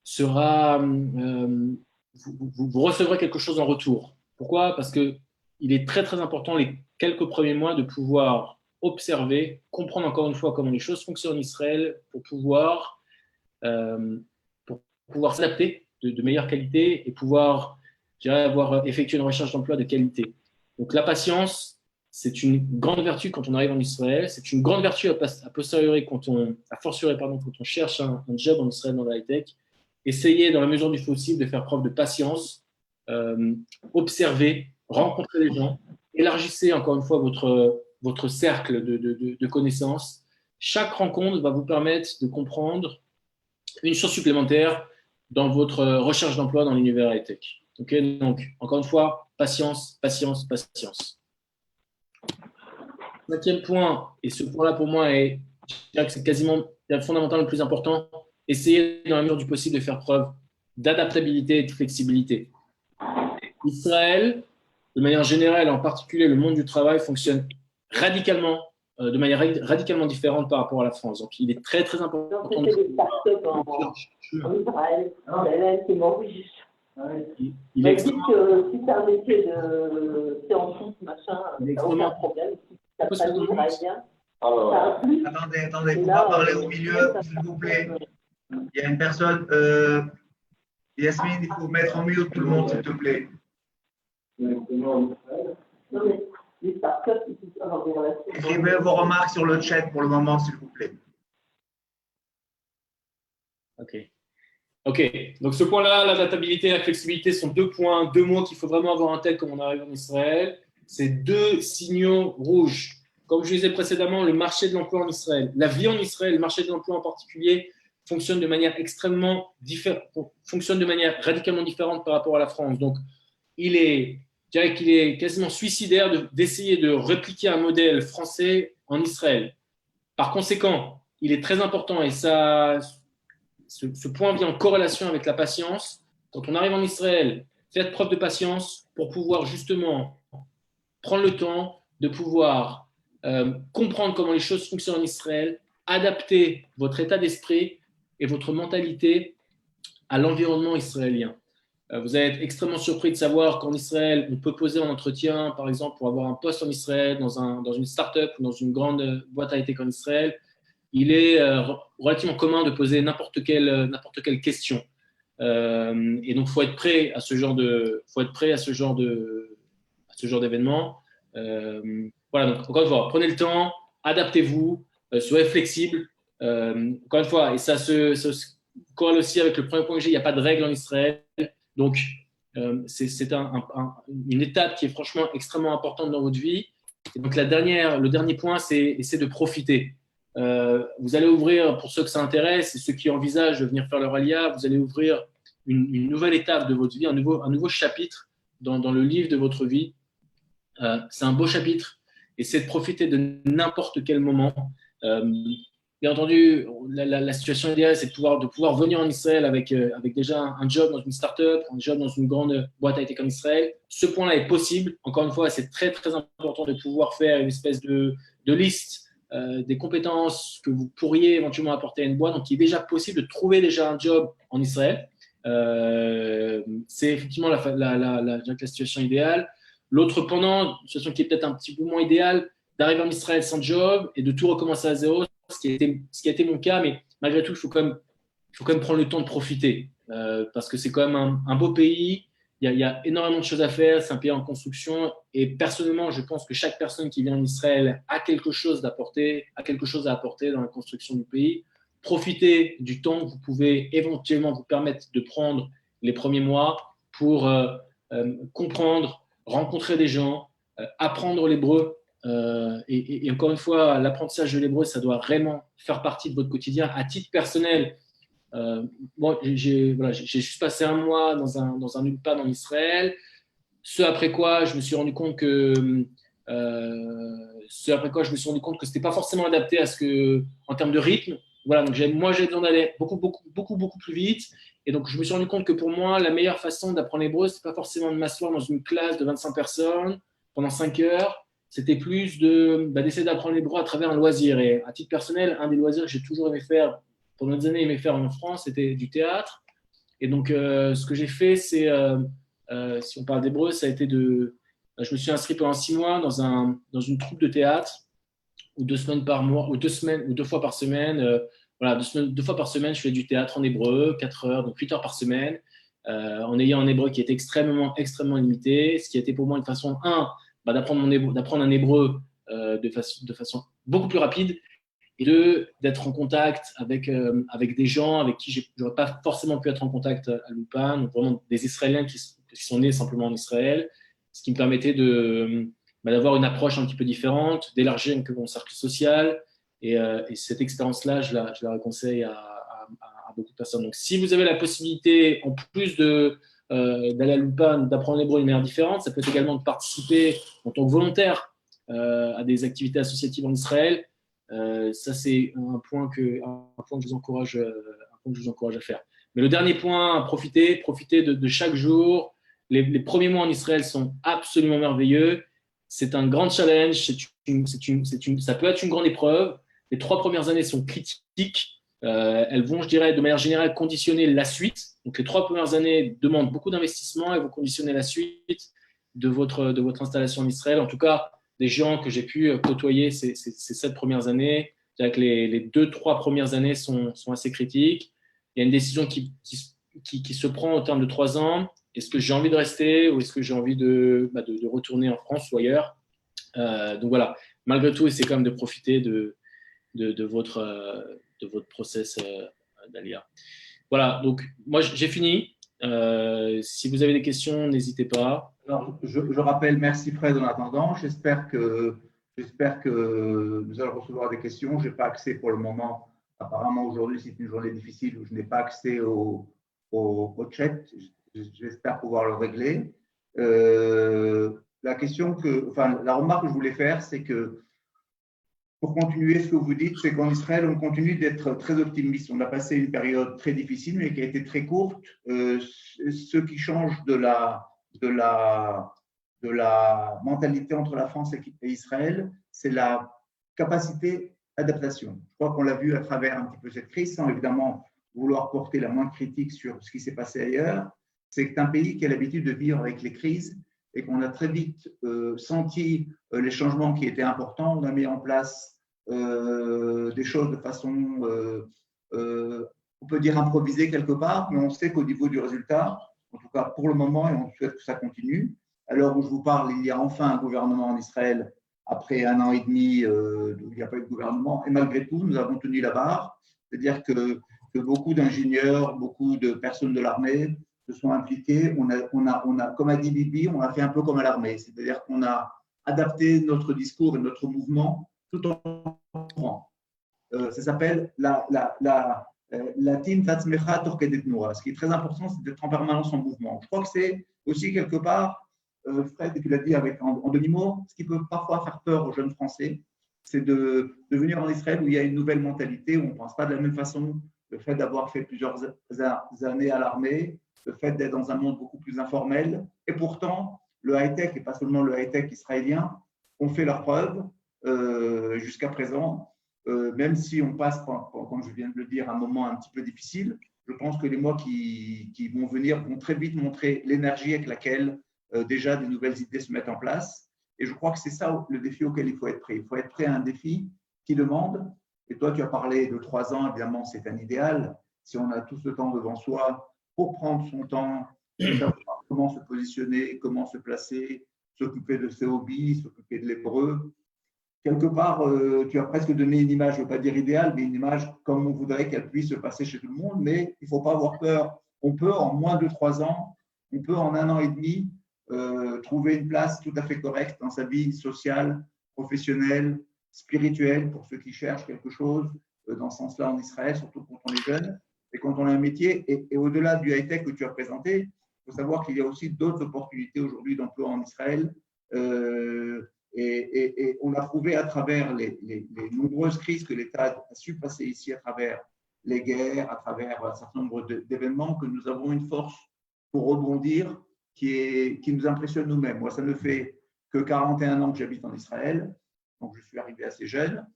sera, vous recevrez quelque chose en retour. Pourquoi? Parce qu'il est très très important les quelques premiers mois de pouvoir observer, comprendre encore une fois comment les choses fonctionnent en Israël pour pouvoir s'adapter de meilleure qualité et pouvoir, je dirais, avoir effectué une recherche d'emploi de qualité. Donc la patience, c'est une grande vertu quand on arrive en Israël, c'est une grande vertu à fortiori quand on cherche un job en Israël dans la high-tech. Essayez dans la mesure du possible de faire preuve de patience, observer, rencontrer les gens, élargissez encore une fois votre cercle de connaissances. Chaque rencontre va vous permettre de comprendre une chose supplémentaire dans votre recherche d'emploi dans l'univers high-tech. Okay, donc, encore une fois, patience, patience, patience. 5e point, et ce point-là pour moi, je dirais que c'est quasiment fondamental, le plus important, essayez dans la mesure du possible de faire preuve d'adaptabilité et de flexibilité. Israël, de manière générale, en particulier le monde du travail, fonctionne de manière radicalement différente par rapport à la France. Donc, il est très, très important. Donc, c'était des startups en Israël. C'est Maurice. Il a dit que si c'est un métier de scientifique, machin, ça n'a aucun problème. Si ça passe israélien, ça inclut. Attendez, vous pas parler au milieu, s'il vous plaît. Il y a une personne. Yasmine, il faut mettre en mute tout le monde, s'il te plaît. Non, mais les startups, ils peuvent avoir des relations. Écrivez vos remarques sur le chat pour le moment, s'il vous plaît. Ok. Donc ce point-là, l'adaptabilité et la flexibilité sont 2 points, 2 mots qu'il faut vraiment avoir en tête quand on arrive en Israël. C'est 2 signaux rouges. Comme je disais précédemment, le marché de l'emploi en Israël, la vie en Israël, le marché de l'emploi en particulier, fonctionne de manière radicalement différente par rapport à la France. Donc, je dirais qu'il est quasiment suicidaire d'essayer de répliquer un modèle français en Israël. Par conséquent, il est très important, et ce point vient en corrélation avec la patience. Quand on arrive en Israël, faites preuve de patience pour pouvoir justement prendre le temps de pouvoir comprendre comment les choses fonctionnent en Israël, adapter votre état d'esprit et votre mentalité à l'environnement israélien. Vous allez être extrêmement surpris de savoir qu'en Israël, on peut poser en entretien, par exemple, pour avoir un poste en Israël, dans une start-up ou dans une grande boîte high-tech en Israël. Il est relativement commun de poser n'importe quelle question. Et donc, il faut être prêt à ce genre d'événement. Voilà, donc encore une fois, prenez le temps, adaptez-vous, soyez flexible. Encore une fois, et ça se corrèle aussi avec le premier point que j'ai, il n'y a pas de règles en Israël. Donc, c'est une étape qui est franchement extrêmement importante dans votre vie. Et donc, le dernier point, c'est essayer de profiter. Vous allez ouvrir, pour ceux que ça intéresse et ceux qui envisagent de venir faire leur alia, vous allez ouvrir une nouvelle étape de votre vie, un nouveau chapitre dans le livre de votre vie. C'est un beau chapitre et c'est de profiter de n'importe quel moment. Bien entendu, la situation idéale, c'est de pouvoir venir en Israël avec déjà un job dans une start-up, un job dans une grande boîte high-tech en Israël. Ce point-là est possible. Encore une fois, c'est très, très important de pouvoir faire une espèce de liste des compétences que vous pourriez éventuellement apporter à une boîte. Donc, il est déjà possible de trouver déjà un job en Israël. C'est effectivement la situation idéale. L'autre pendant, une situation qui est peut-être un petit peu moins idéale, d'arriver en Israël sans job et de tout recommencer à zéro, ce qui a été mon cas, mais malgré tout, il faut quand même prendre le temps de profiter parce que c'est quand même un beau pays. Il y a énormément de choses à faire. C'est un pays en construction et personnellement, je pense que chaque personne qui vient en Israël a quelque chose à apporter dans la construction du pays. Profitez du temps que vous pouvez éventuellement vous permettre de prendre les premiers mois pour comprendre, rencontrer des gens, apprendre l'hébreu. Et encore une fois, l'apprentissage de l'hébreu, ça doit vraiment faire partie de votre quotidien. À titre personnel, j'ai juste passé un mois dans un ulpan en Israël. Ce après quoi, je me suis rendu compte que c'était pas forcément adapté à en termes de rythme. Voilà, donc moi j'ai besoin d'aller beaucoup plus vite. Et donc je me suis rendu compte que pour moi, la meilleure façon d'apprendre l'hébreu, c'est pas forcément de m'asseoir dans une classe de 25 personnes pendant 5 heures. C'était plus d'essayer d'apprendre l'hébreu à travers un loisir. Et à titre personnel, un des loisirs que j'ai toujours aimé faire, pendant des années aimé faire en France, c'était du théâtre. Et donc, ce que j'ai fait, c'est, si on parle d'hébreu, ça a été je me suis inscrit pendant 6 mois dans une troupe de théâtre, ou 2 semaines par mois, ou 2 fois par semaine. Voilà, 2 fois par semaine, je fais du théâtre en hébreu, 4 heures, donc 8 heures par semaine, en ayant un hébreu qui était extrêmement limité, ce qui a été pour moi une façon, d'apprendre un hébreu de façon beaucoup plus rapide, et d'être en contact avec des gens avec qui je n'aurais pas forcément pu être en contact à l'Ulpan, donc vraiment des Israéliens qui sont nés simplement en Israël, ce qui me permettait d'avoir une approche un petit peu différente, d'élargir mon cercle social, et cette expérience-là, je la conseille à beaucoup de personnes. Donc, si vous avez la possibilité, en plus d'aller à l'Ulpan, d'apprendre l'hébreu d'une manière différente, ça peut être également de participer en tant que volontaire à des activités associatives en Israël. Ça, c'est un point que je vous encourage à faire. Mais le dernier point, profitez de chaque jour. Les premiers mois en Israël sont absolument merveilleux. C'est un grand challenge. Ça peut être une grande épreuve. Les 3 premières années sont critiques. Elles vont, je dirais, de manière générale, conditionner la suite. Donc, les 3 premières années demandent beaucoup d'investissement et vont conditionner la suite de votre installation en Israël. En tout cas, des gens que j'ai pu côtoyer ces 7 premières années, c'est-à-dire que les 2-3 premières années sont assez critiques. Il y a une décision qui se prend au terme de 3 ans. Est-ce que j'ai envie de rester ou est-ce que j'ai envie de retourner en France ou ailleurs? Donc voilà, malgré tout, essayez quand même de profiter de votre process d'ALIA. Voilà, donc moi j'ai fini. Si vous avez des questions, n'hésitez pas. Alors, je rappelle, merci Fred en attendant. J'espère que nous allons recevoir des questions. Je n'ai pas accès pour le moment. Apparemment, aujourd'hui, c'est une journée difficile où je n'ai pas accès au chat. J'espère pouvoir le régler. La remarque que je voulais faire, c'est que pour continuer ce que vous dites, c'est qu'en Israël, on continue d'être très optimiste. On a passé une période très difficile, mais qui a été très courte. Ce qui change de la mentalité entre la France et Israël, c'est la capacité adaptation. Je crois qu'on l'a vu à travers un petit peu cette crise, sans évidemment vouloir porter la moindre critique sur ce qui s'est passé ailleurs. C'est que c'est un pays qui a l'habitude de vivre avec les crises et qu'on a très vite senti les changements qui étaient importants. On a mis en place des choses de façon, on peut dire improvisée quelque part, mais on sait qu'au niveau du résultat, en tout cas pour le moment, et on souhaite que ça continue, à l'heure où je vous parle, il y a enfin un gouvernement en Israël après 1 an et demi où il n'y a pas eu de gouvernement, et malgré tout, nous avons tenu la barre, c'est-à-dire que beaucoup d'ingénieurs, beaucoup de personnes de l'armée se sont impliqués. On a, comme a dit Bibi, on a fait un peu comme à l'armée, c'est-à-dire qu'on a adapté notre discours et notre mouvement tout en courant. Ça s'appelle la team Tatzmecha Torkedet Noura. Ce qui est très important, c'est d'être en permanence en mouvement. Je crois que c'est aussi quelque part, Fred, tu l'as dit en demi-mot, ce qui peut parfois faire peur aux jeunes Français, c'est de venir en Israël où il y a une nouvelle mentalité, où on ne pense pas de la même façon. Le fait d'avoir fait plusieurs années à l'armée, le fait d'être dans un monde beaucoup plus informel. Et pourtant, le high-tech, et pas seulement le high-tech israélien, ont fait leurs preuves jusqu'à présent. Même si on passe, comme je viens de le dire, un moment un petit peu difficile, je pense que les mois qui vont venir vont très vite montrer l'énergie avec laquelle déjà des nouvelles idées se mettent en place. Et je crois que c'est ça le défi auquel il faut être prêt. Il faut être prêt à un défi qui demande, et toi tu as parlé de 3 ans, évidemment c'est un idéal, si on a tout ce temps devant soi pour prendre son temps, savoir comment se positionner, comment se placer, s'occuper de ses hobbies, s'occuper de l'hébreu. Quelque part, tu as presque donné une image, je ne veux pas dire idéale, mais une image comme on voudrait qu'elle puisse se passer chez tout le monde, mais il ne faut pas avoir peur. On peut en moins de 3 ans, on peut en 1 an et demi trouver une place tout à fait correcte dans sa vie sociale, professionnelle, spirituelle, pour ceux qui cherchent quelque chose dans ce sens-là en Israël, surtout quand on est jeune et quand on a un métier. Et au-delà du high-tech que tu as présenté, il faut savoir qu'il y a aussi d'autres opportunités aujourd'hui d'emploi en Israël. Et on a prouvé à travers les nombreuses crises que l'État a su passer ici, à travers les guerres, à travers un certain nombre d'événements, que nous avons une force pour rebondir qui nous impressionne nous-mêmes. Moi, ça ne fait que 41 ans que j'habite en Israël, donc je suis arrivé assez jeune.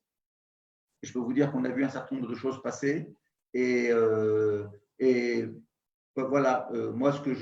Et je peux vous dire qu'on a vu un certain nombre de choses passer. Et voilà, moi, ce que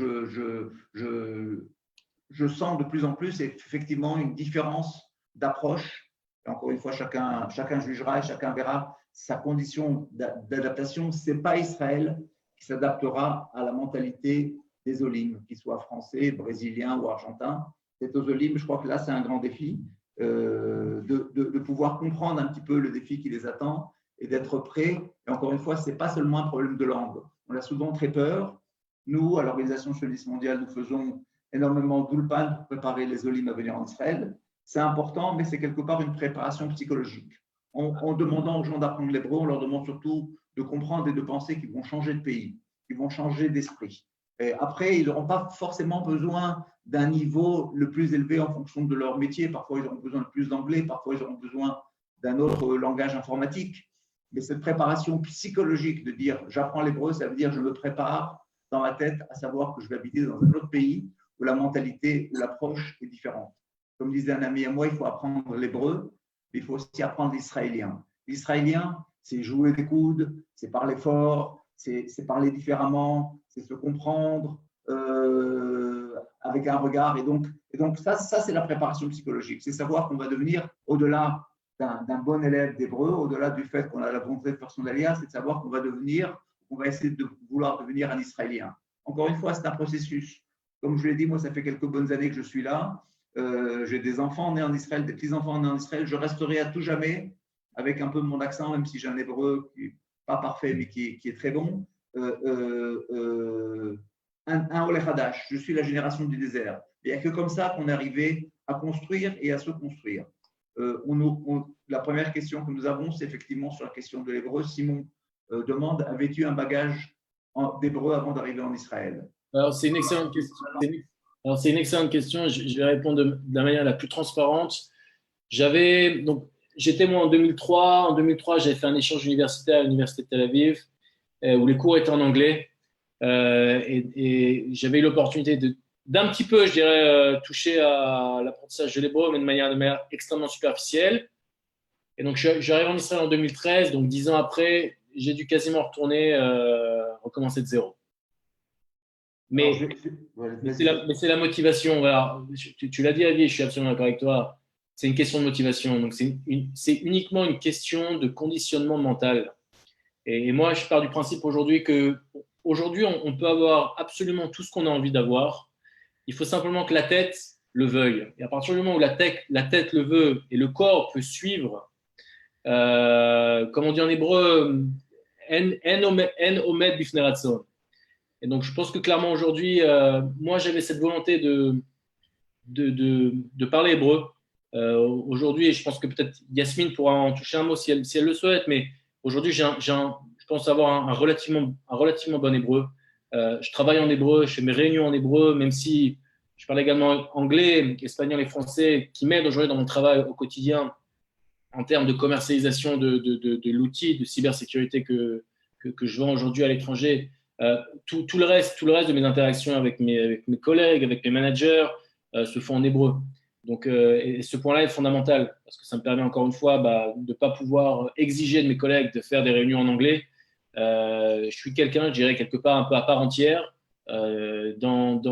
je sens de plus en plus, c'est effectivement une différence d'approche. Et encore une fois, chacun jugera et chacun verra sa condition d'adaptation. Ce n'est pas Israël qui s'adaptera à la mentalité des Olim, qu'ils soient français, brésiliens ou argentins. C'est aux Olim, je crois que là, c'est un grand défi de pouvoir comprendre un petit peu le défi qui les attend et d'être prêt. Et encore une fois, ce n'est pas seulement un problème de langue. On a souvent très peur. Nous, à l'Organisation sioniste mondiale, nous faisons énormément d'ulpan pour préparer les Olim à venir en Israël. C'est important, mais c'est quelque part une préparation psychologique. En demandant aux gens d'apprendre l'hébreu, on leur demande surtout de comprendre et de penser qu'ils vont changer de pays, qu'ils vont changer d'esprit. Et après, ils n'auront pas forcément besoin d'un niveau le plus élevé en fonction de leur métier. Parfois, ils auront besoin de plus d'anglais, parfois, ils auront besoin d'un autre langage informatique. Mais cette préparation psychologique de dire « j'apprends l'hébreu », ça veut dire « je me prépare dans ma tête à savoir que je vais habiter dans un autre pays où la mentalité, où l'approche est différente ». Comme disait un ami à moi, il faut apprendre l'hébreu, mais il faut aussi apprendre l'israélien. L'israélien, c'est jouer des coudes, c'est parler fort, c'est parler différemment, c'est se comprendre avec un regard. Et donc ça c'est la préparation psychologique. C'est savoir qu'on va devenir, au-delà d'un bon élève d'hébreu, au-delà du fait qu'on a la volonté de faire son alliance, c'est de savoir qu'on va essayer de vouloir devenir un Israélien. Encore une fois, c'est un processus. Comme je l'ai dit, moi, ça fait quelques bonnes années que je suis là. J'ai des enfants nés en Israël, des petits-enfants nés en Israël. Je resterai à tout jamais avec un peu mon accent, même si j'ai un hébreu qui n'est pas parfait, mais qui est très bon. Un Oleh Hadash. Je suis la génération du désert. Il n'y a que comme ça qu'on est arrivé à construire et à se construire. La première question que nous avons, c'est effectivement sur la question de l'hébreu. Simon demande, avais-tu un bagage d'hébreu avant d'arriver en Israël? Alors, c'est une excellente question. Je vais répondre de la manière la plus transparente. J'étais moi en 2003. En 2003, j'avais fait un échange universitaire à l'université de Tel Aviv où les cours étaient en anglais. Et j'avais eu l'opportunité d'un petit peu, je dirais, toucher à l'apprentissage de l'hébreu, mais de manière extrêmement superficielle. Et donc, j'arrive en Israël en 2013, donc 10 ans après, j'ai dû quasiment recommencer de zéro. Mais c'est la motivation. Voilà. Tu l'as dit, Avi, je suis absolument d'accord avec toi. C'est une question de motivation. Donc, c'est uniquement une question de conditionnement mental. Et moi, je pars du principe aujourd'hui on peut avoir absolument tout ce qu'on a envie d'avoir. Il faut simplement que la tête le veuille. Et à partir du moment où la tête le veut et le corps peut suivre, comme on dit en hébreu, en omed bifnei ratzon. Et donc, je pense que clairement aujourd'hui, moi, j'avais cette volonté de parler hébreu. Aujourd'hui, et je pense que peut-être Yasmine pourra en toucher un mot si elle le souhaite, mais aujourd'hui, je pense avoir un relativement bon hébreu. Je travaille en hébreu, je fais mes réunions en hébreu, même si je parle également anglais, espagnol et français, qui m'aident aujourd'hui dans mon travail au quotidien en termes de commercialisation de l'outil de cybersécurité que je vends aujourd'hui à l'étranger. Tout le reste de mes interactions avec mes collègues, avec mes managers, se font en hébreu. Donc, et ce point-là est fondamental parce que ça me permet encore une fois de ne pas pouvoir exiger de mes collègues de faire des réunions en anglais. Je suis quelqu'un, je dirais, quelque part un peu à part entière dans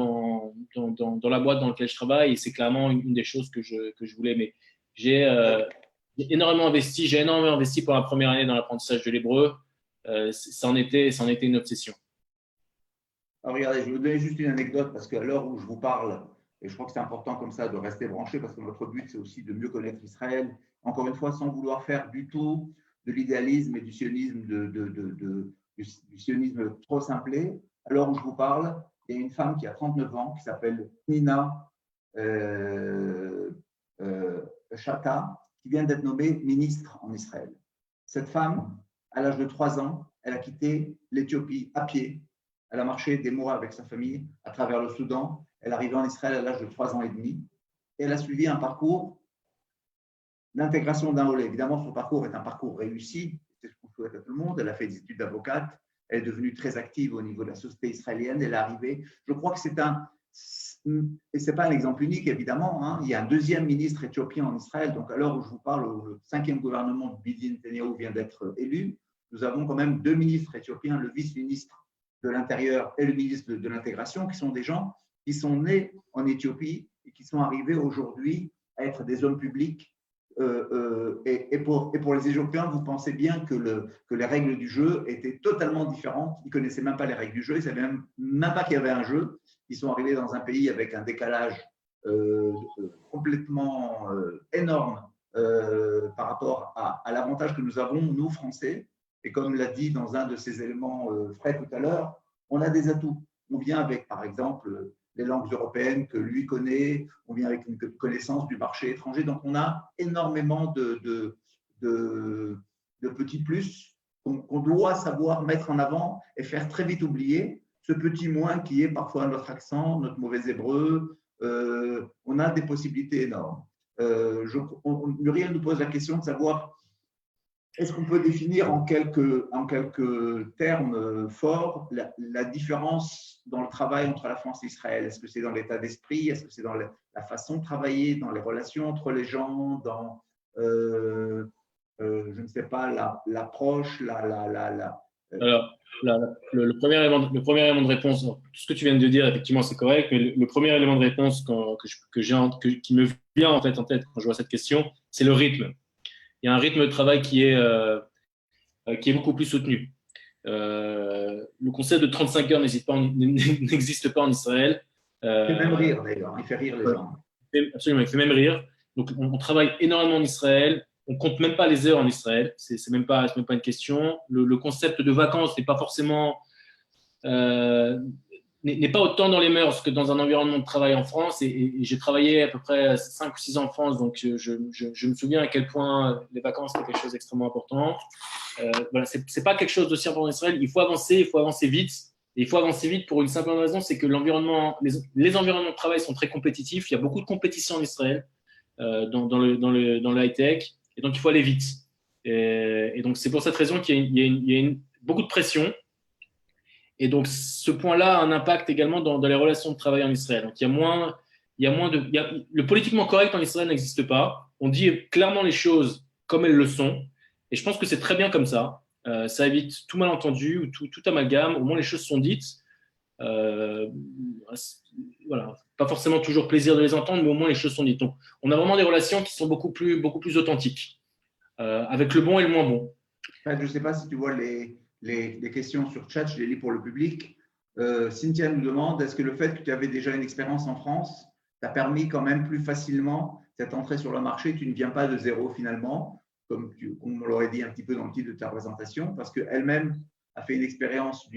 la boîte dans laquelle je travaille et c'est clairement une des choses que je voulais. Mais j'ai énormément investi pour la première année dans l'apprentissage de l'hébreu. Ça en était une obsession. Alors, regardez, je vais vous donner juste une anecdote parce qu'à l'heure où je vous parle, et je crois que c'est important comme ça de rester branché parce que notre but, c'est aussi de mieux connaître Israël. Encore une fois, sans vouloir faire du tout de l'idéalisme et du sionisme, du sionisme trop simplé. À l'heure où je vous parle, il y a une femme qui a 39 ans qui s'appelle Nina Chata, qui vient d'être nommée ministre en Israël. Cette femme, à l'âge de 3 ans, elle a quitté l'Éthiopie à pied. Elle a marché des mois avec sa famille à travers le Soudan. Elle est arrivée en Israël à l'âge de 3 ans et demi. Et elle a suivi un parcours d'intégration d'un Olé. Évidemment, son parcours est un parcours réussi. C'est ce qu'on souhaite à tout le monde. Elle a fait des études d'avocate. Elle est devenue très active au niveau de la société israélienne. Elle est arrivée. Je crois que c'est et ce n'est pas un exemple unique, évidemment. Hein. Il y a un deuxième ministre éthiopien en Israël. Donc, à l'heure où je vous parle, le 5e gouvernement de Bibi Netanyahu vient d'être élu. Nous avons quand même 2 ministres éthiopiens, le vice-ministre de l'Intérieur et le ministre de l'Intégration, qui sont des gens qui sont nés en Éthiopie et qui sont arrivés aujourd'hui à être des hommes publics. Et pour les Éthiopiens, vous pensez bien que les règles du jeu étaient totalement différentes. Ils ne connaissaient même pas les règles du jeu, ils ne savaient même pas qu'il y avait un jeu. Ils sont arrivés dans un pays avec un décalage complètement énorme par rapport à l'avantage que nous avons, nous, Français. Et comme l'a dit dans un de ces éléments frais tout à l'heure, on a des atouts. On vient avec, par exemple, les langues européennes que lui connaît, on vient avec une connaissance du marché étranger. Donc, on a énormément de petits plus qu'on doit savoir mettre en avant et faire très vite oublier ce petit moins qui est parfois notre accent, notre mauvais hébreu. On a des possibilités énormes. Muriel nous pose la question de savoir est-ce qu'on peut définir en quelques termes forts la différence dans le travail entre la France et Israël? Est-ce que c'est dans l'état d'esprit? Est-ce que c'est dans la façon de travailler, dans les relations entre les gens, dans, je ne sais pas, l'approche, Alors, le premier élément de réponse, tout ce que tu viens de dire, effectivement, c'est correct, mais le premier élément de réponse qui me vient en tête quand je vois cette question, c'est le rythme. Il y a un rythme de travail qui est beaucoup plus soutenu. Le concept de 35 heures n'existe pas en Israël. Il fait même rire, d'ailleurs. Il fait rire les gens. Absolument, il fait même rire. Donc, on travaille énormément en Israël. On ne compte même pas les heures en Israël. C'est même pas une question. Le concept de vacances n'est pas forcément… n'est pas autant dans les mœurs que dans un environnement de travail en France. Et j'ai travaillé à peu près 5 ou 6 ans en France, donc je me souviens à quel point les vacances étaient quelque chose d'extrêmement important. Voilà, c'est pas quelque chose d'aussi important en Israël. Il faut avancer vite. Et il faut avancer vite pour une simple raison, c'est que les environnements de travail sont très compétitifs. Il y a beaucoup de compétition en Israël dans le high-tech. Et donc, il faut aller vite. Et donc, c'est pour cette raison qu'il y a beaucoup de pression. Et donc, ce point-là a un impact également dans les relations de travail en Israël. Donc, le politiquement correct en Israël n'existe pas. On dit clairement les choses comme elles le sont. Et je pense que c'est très bien comme ça. Ça évite tout malentendu ou tout amalgame. Au moins, les choses sont dites. Voilà, pas forcément toujours plaisir de les entendre, mais au moins les choses sont dites. Donc, on a vraiment des relations qui sont beaucoup plus authentiques, avec le bon et le moins bon. Je ne sais pas si tu vois les questions sur chat, je les lis pour le public. Cynthia nous demande, est-ce que le fait que tu avais déjà une expérience en France t'a permis quand même plus facilement cette entrée sur le marché? Tu ne viens pas de zéro finalement, comme on l'aurait dit un petit peu dans le titre de ta présentation, parce qu'elle-même a fait une expérience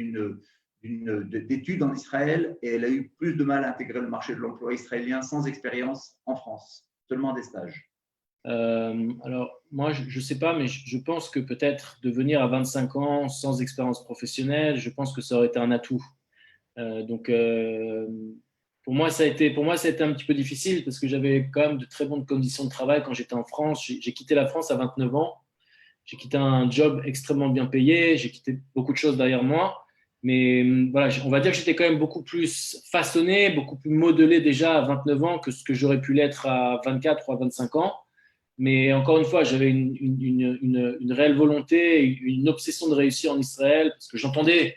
d'études en Israël et elle a eu plus de mal à intégrer le marché de l'emploi israélien sans expérience en France, seulement des stages. Alors, moi, je ne sais pas, mais je pense que peut-être de venir à 25 ans sans expérience professionnelle, je pense que ça aurait été un atout. Donc, pour moi, ça a été un petit peu difficile parce que j'avais quand même de très bonnes conditions de travail quand j'étais en France. J'ai quitté la France à 29 ans. J'ai quitté un job extrêmement bien payé. J'ai quitté beaucoup de choses derrière moi. Mais voilà, on va dire que j'étais quand même beaucoup plus façonné, beaucoup plus modelé déjà à 29 ans que ce que j'aurais pu l'être à 24 ou à 25 ans. Mais encore une fois, j'avais une réelle volonté, une obsession de réussir en Israël parce que j'entendais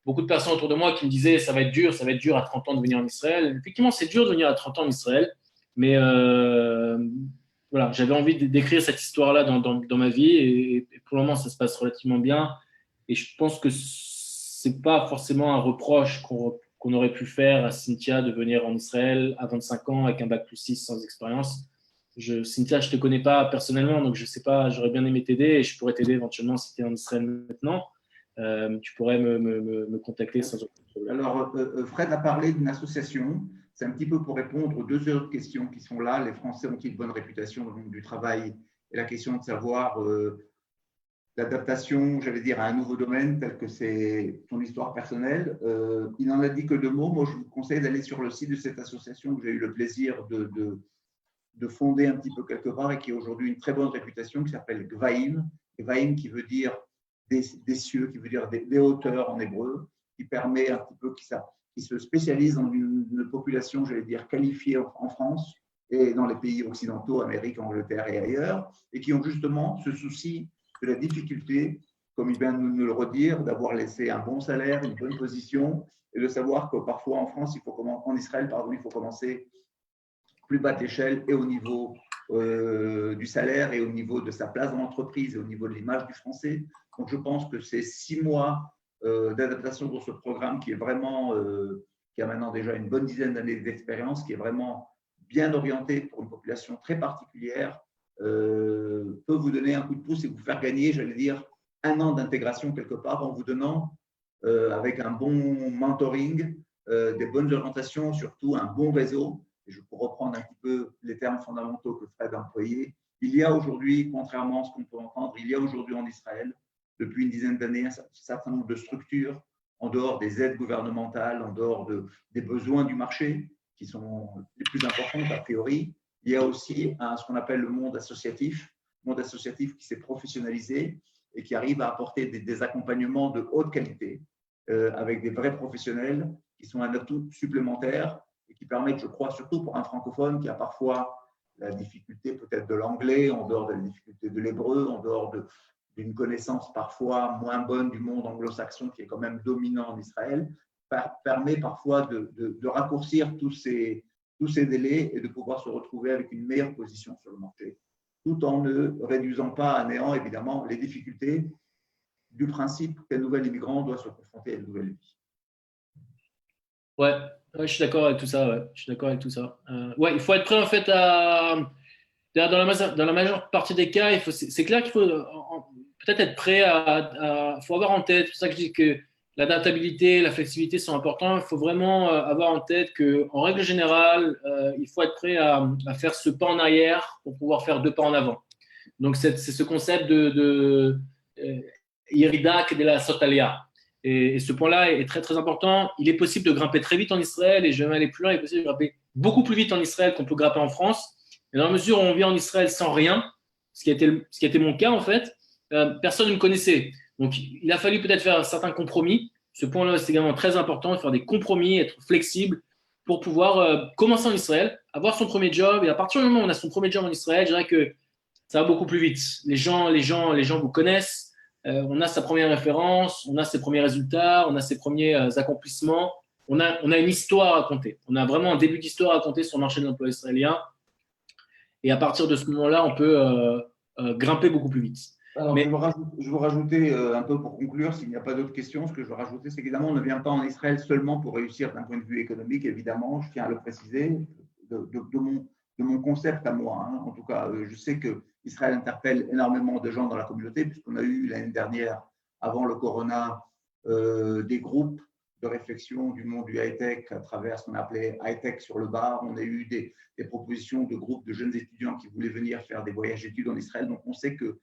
beaucoup de personnes autour de moi qui me disaient ça va être dur à 30 ans de venir en Israël. Effectivement, c'est dur de venir à 30 ans en Israël, mais voilà, j'avais envie d'écrire cette histoire-là dans ma vie et pour le moment, ça se passe relativement bien. Et je pense que c'est pas forcément un reproche qu'on aurait pu faire à Cynthia de venir en Israël à 25 ans avec un bac plus 6 sans expérience. Cynthia, je ne te connais pas personnellement, donc je ne sais pas, j'aurais bien aimé t'aider et je pourrais t'aider éventuellement si tu es en Israël maintenant. Tu pourrais me contacter sans aucun problème. Alors, Fred a parlé d'une association. C'est un petit peu pour répondre aux deux autres questions qui sont là. Les Français ont-ils une bonne réputation dans le monde du travail? Et la question de savoir l'adaptation, j'allais dire, à un nouveau domaine tel que c'est ton histoire personnelle. Il n'en a dit que 2 mots. Moi, je vous conseille d'aller sur le site de cette association que j'ai eu le plaisir de fonder un petit peu quelque part et qui a aujourd'hui une très bonne réputation, qui s'appelle Gvaim. Gvaim qui veut dire des cieux, qui veut dire des hauteurs en hébreu, qui permet un petit peu, qui se spécialise dans une population, j'allais dire, qualifiée en France et dans les pays occidentaux, Amérique, Angleterre et ailleurs, et qui ont justement ce souci de la difficulté, comme il vient de nous le redire, d'avoir laissé un bon salaire, une bonne position, et de savoir que parfois en France, en Israël, il faut commencer plus bas d'échelle et au niveau du salaire et au niveau de sa place dans l'entreprise et au niveau de l'image du français. Donc, je pense que ces 6 mois d'adaptation pour ce programme qui est vraiment, qui a maintenant déjà une bonne dizaine d'années d'expérience, qui est vraiment bien orienté pour une population très particulière, peut vous donner un coup de pouce et vous faire gagner, j'allais dire, 1 an d'intégration quelque part en vous donnant, avec un bon mentoring, des bonnes orientations, surtout un bon réseau. Et je peux reprendre un petit peu les termes fondamentaux que Fred a employés. Il y a aujourd'hui, contrairement à ce qu'on peut entendre, il y a aujourd'hui en Israël, depuis une dizaine d'années, un certain nombre de structures en dehors des aides gouvernementales, en dehors des besoins du marché, qui sont les plus importantes a priori. Il y a aussi ce qu'on appelle le monde associatif qui s'est professionnalisé et qui arrive à apporter des accompagnements de haute qualité avec des vrais professionnels qui sont un atout supplémentaire et qui permettent, je crois, surtout pour un francophone qui a parfois la difficulté peut-être de l'anglais, en dehors de la difficulté de l'hébreu, en dehors d'une connaissance parfois moins bonne du monde anglo-saxon qui est quand même dominant en Israël, permet parfois de raccourcir tous ces délais et de pouvoir se retrouver avec une meilleure position sur le marché, tout en ne réduisant pas à néant, évidemment, les difficultés du principe qu'un nouvel immigrant doit se confronter à une nouvelle vie. Ouais, je suis d'accord avec tout ça. Ouais. Je suis d'accord avec tout ça. Ouais, il faut être prêt en fait dans la majeure partie des cas. C'est clair qu'il faut peut-être être prêt faut avoir en tête. C'est pour ça que je dis que l'adaptabilité, la flexibilité sont importants. Il faut vraiment avoir en tête qu'en règle générale, il faut être prêt à faire ce pas en arrière pour pouvoir faire 2 pas en avant. Donc c'est ce concept de Iridak de la Sotalia. Et ce point-là est très, très important. Il est possible de grimper très vite en Israël et je vais aller plus loin. Il est possible de grimper beaucoup plus vite en Israël qu'on peut grimper en France. Et dans la mesure où on vit en Israël sans rien, ce qui a été mon cas en fait, personne ne me connaissait. Donc, il a fallu peut-être faire certains compromis. Ce point-là, c'est également très important, de faire des compromis, être flexible pour pouvoir commencer en Israël, avoir son premier job. Et à partir du moment où on a son premier job en Israël, je dirais que ça va beaucoup plus vite. Les gens vous connaissent. On a sa première référence, on a ses premiers résultats, on a ses premiers accomplissements. On a une histoire à raconter. On a vraiment un début d'histoire à raconter sur le marché de l'emploi israélien. Et à partir de ce moment-là, on peut grimper beaucoup plus vite. Alors, je veux rajouter un peu pour conclure, s'il n'y a pas d'autres questions, ce que je veux rajouter, c'est qu'évidemment, on ne vient pas en Israël seulement pour réussir d'un point de vue économique, évidemment, je tiens à le préciser, de mon concept à moi. Hein. En tout cas, je sais que Israël interpelle énormément de gens dans la communauté, puisqu'on a eu l'année dernière, avant le corona, des groupes de réflexion du monde du high-tech à travers ce qu'on appelait high-tech sur le bar. On a eu des propositions de groupes de jeunes étudiants qui voulaient venir faire des voyages d'études en Israël. Donc, on sait que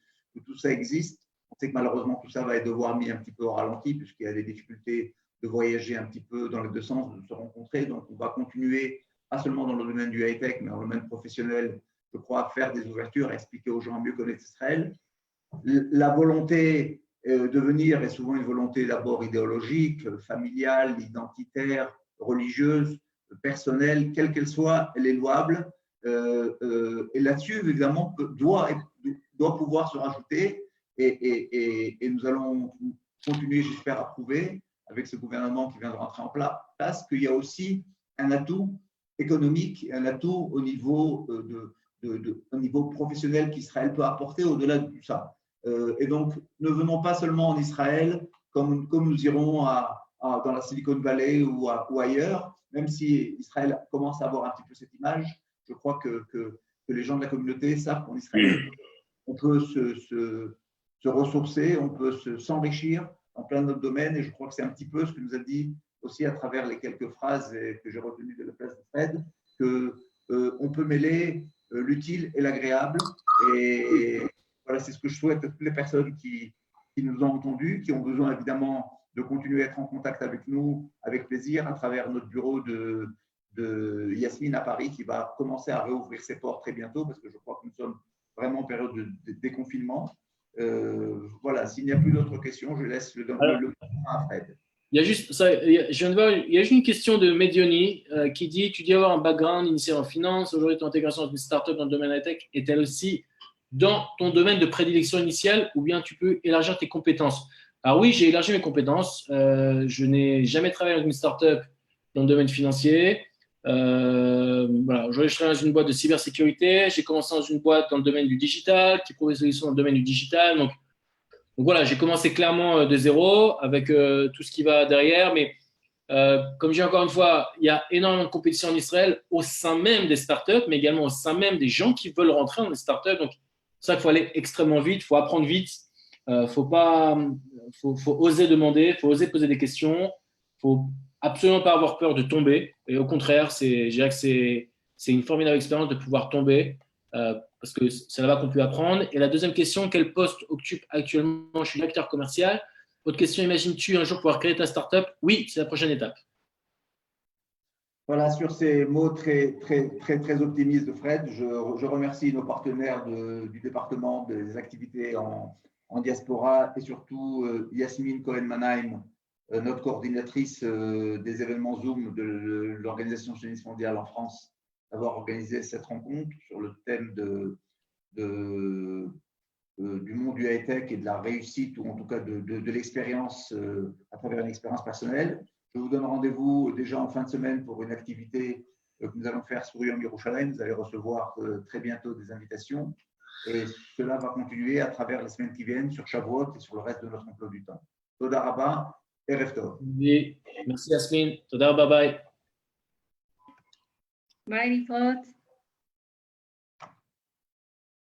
tout ça existe. On sait que malheureusement, tout ça va devoir mis un petit peu au ralenti puisqu'il y a des difficultés de voyager un petit peu dans les deux sens, de se rencontrer. Donc, on va continuer, pas seulement dans le domaine du high-tech, mais dans le domaine professionnel, je crois, à faire des ouvertures, à expliquer aux gens à mieux connaître Israël. La volonté de venir est souvent une volonté d'abord idéologique, familiale, identitaire, religieuse, personnelle, quelle qu'elle soit, elle est louable. Et là-dessus, évidemment, doit pouvoir se rajouter et nous allons continuer, j'espère, à prouver avec ce gouvernement qui vient de rentrer en place qu'il y a aussi un atout économique, un atout au niveau, au niveau professionnel qu'Israël peut apporter au-delà de tout ça. Et donc, ne venons pas seulement en Israël comme nous irons dans la Silicon Valley ou ailleurs, même si Israël commence à avoir un petit peu cette image. Je crois que les gens de la communauté savent qu'en Israël, on peut se ressourcer, on peut s'enrichir en plein d'autres domaines. Et je crois que c'est un petit peu ce que nous a dit aussi à travers les quelques phrases que j'ai retenues de la place de Fred, qu'on peut mêler l'utile et l'agréable. Et voilà, c'est ce que je souhaite à toutes les personnes qui nous ont entendus, qui ont besoin évidemment de continuer à être en contact avec nous, avec plaisir, à travers notre bureau de Yasmine à Paris, qui va commencer à réouvrir ses portes très bientôt, parce que je crois que nous sommes vraiment en période de déconfinement. Voilà, s'il n'y a plus d'autres questions, je laisse le à Fred. Il y a juste ça, je viens de voir, il y a juste une question de Medioni qui dit: tu dis avoir un background initial en finance, aujourd'hui ton intégration dans une startup dans le domaine high-tech est-elle aussi dans ton domaine de prédilection initiale, ou bien tu peux élargir tes compétences? Alors oui, j'ai élargi mes compétences. Je n'ai jamais travaillé dans une startup dans le domaine financier. Voilà, aujourd'hui, je travaille dans une boîte de cybersécurité. J'ai commencé dans une boîte dans le domaine du digital, qui propose des solutions dans le domaine du digital. Donc voilà, j'ai commencé clairement de zéro avec tout ce qui va derrière. Mais comme je dis encore une fois, il y a énormément de compétition en Israël au sein même des startups, mais également au sein même des gens qui veulent rentrer dans les startups. Donc, c'est ça qu'il faut aller extrêmement vite, il faut apprendre vite. Faut oser demander, il faut oser poser des questions. Il ne faut absolument pas avoir peur de tomber. Et au contraire, je dirais que c'est une formidable expérience de pouvoir tomber parce que c'est là-bas qu'on peut apprendre. Et la deuxième question, quel poste occupe actuellement? Je suis directeur commercial. Autre question, imagines-tu un jour pouvoir créer ta startup? Oui, c'est la prochaine étape. Voilà, sur ces mots très optimistes de Fred, je remercie nos partenaires du département des activités en diaspora et surtout Yasmine Cohen-Manheim, notre coordinatrice des événements Zoom de l'Organisation sioniste mondiale en France, d'avoir organisé cette rencontre sur le thème du monde du high-tech et de la réussite, ou en tout cas de l'expérience à travers une expérience personnelle. Je vous donne rendez-vous déjà en fin de semaine pour une activité que nous allons faire sur Yom Yerushalayim. Vous allez recevoir très bientôt des invitations. Et cela va continuer à travers les semaines qui viennent sur Shavuot et sur le reste de notre emploi du temps. Toda Rabba et Erev Tov. Merci Yasmine. Toda Rabba, bye. Bye, Nicole.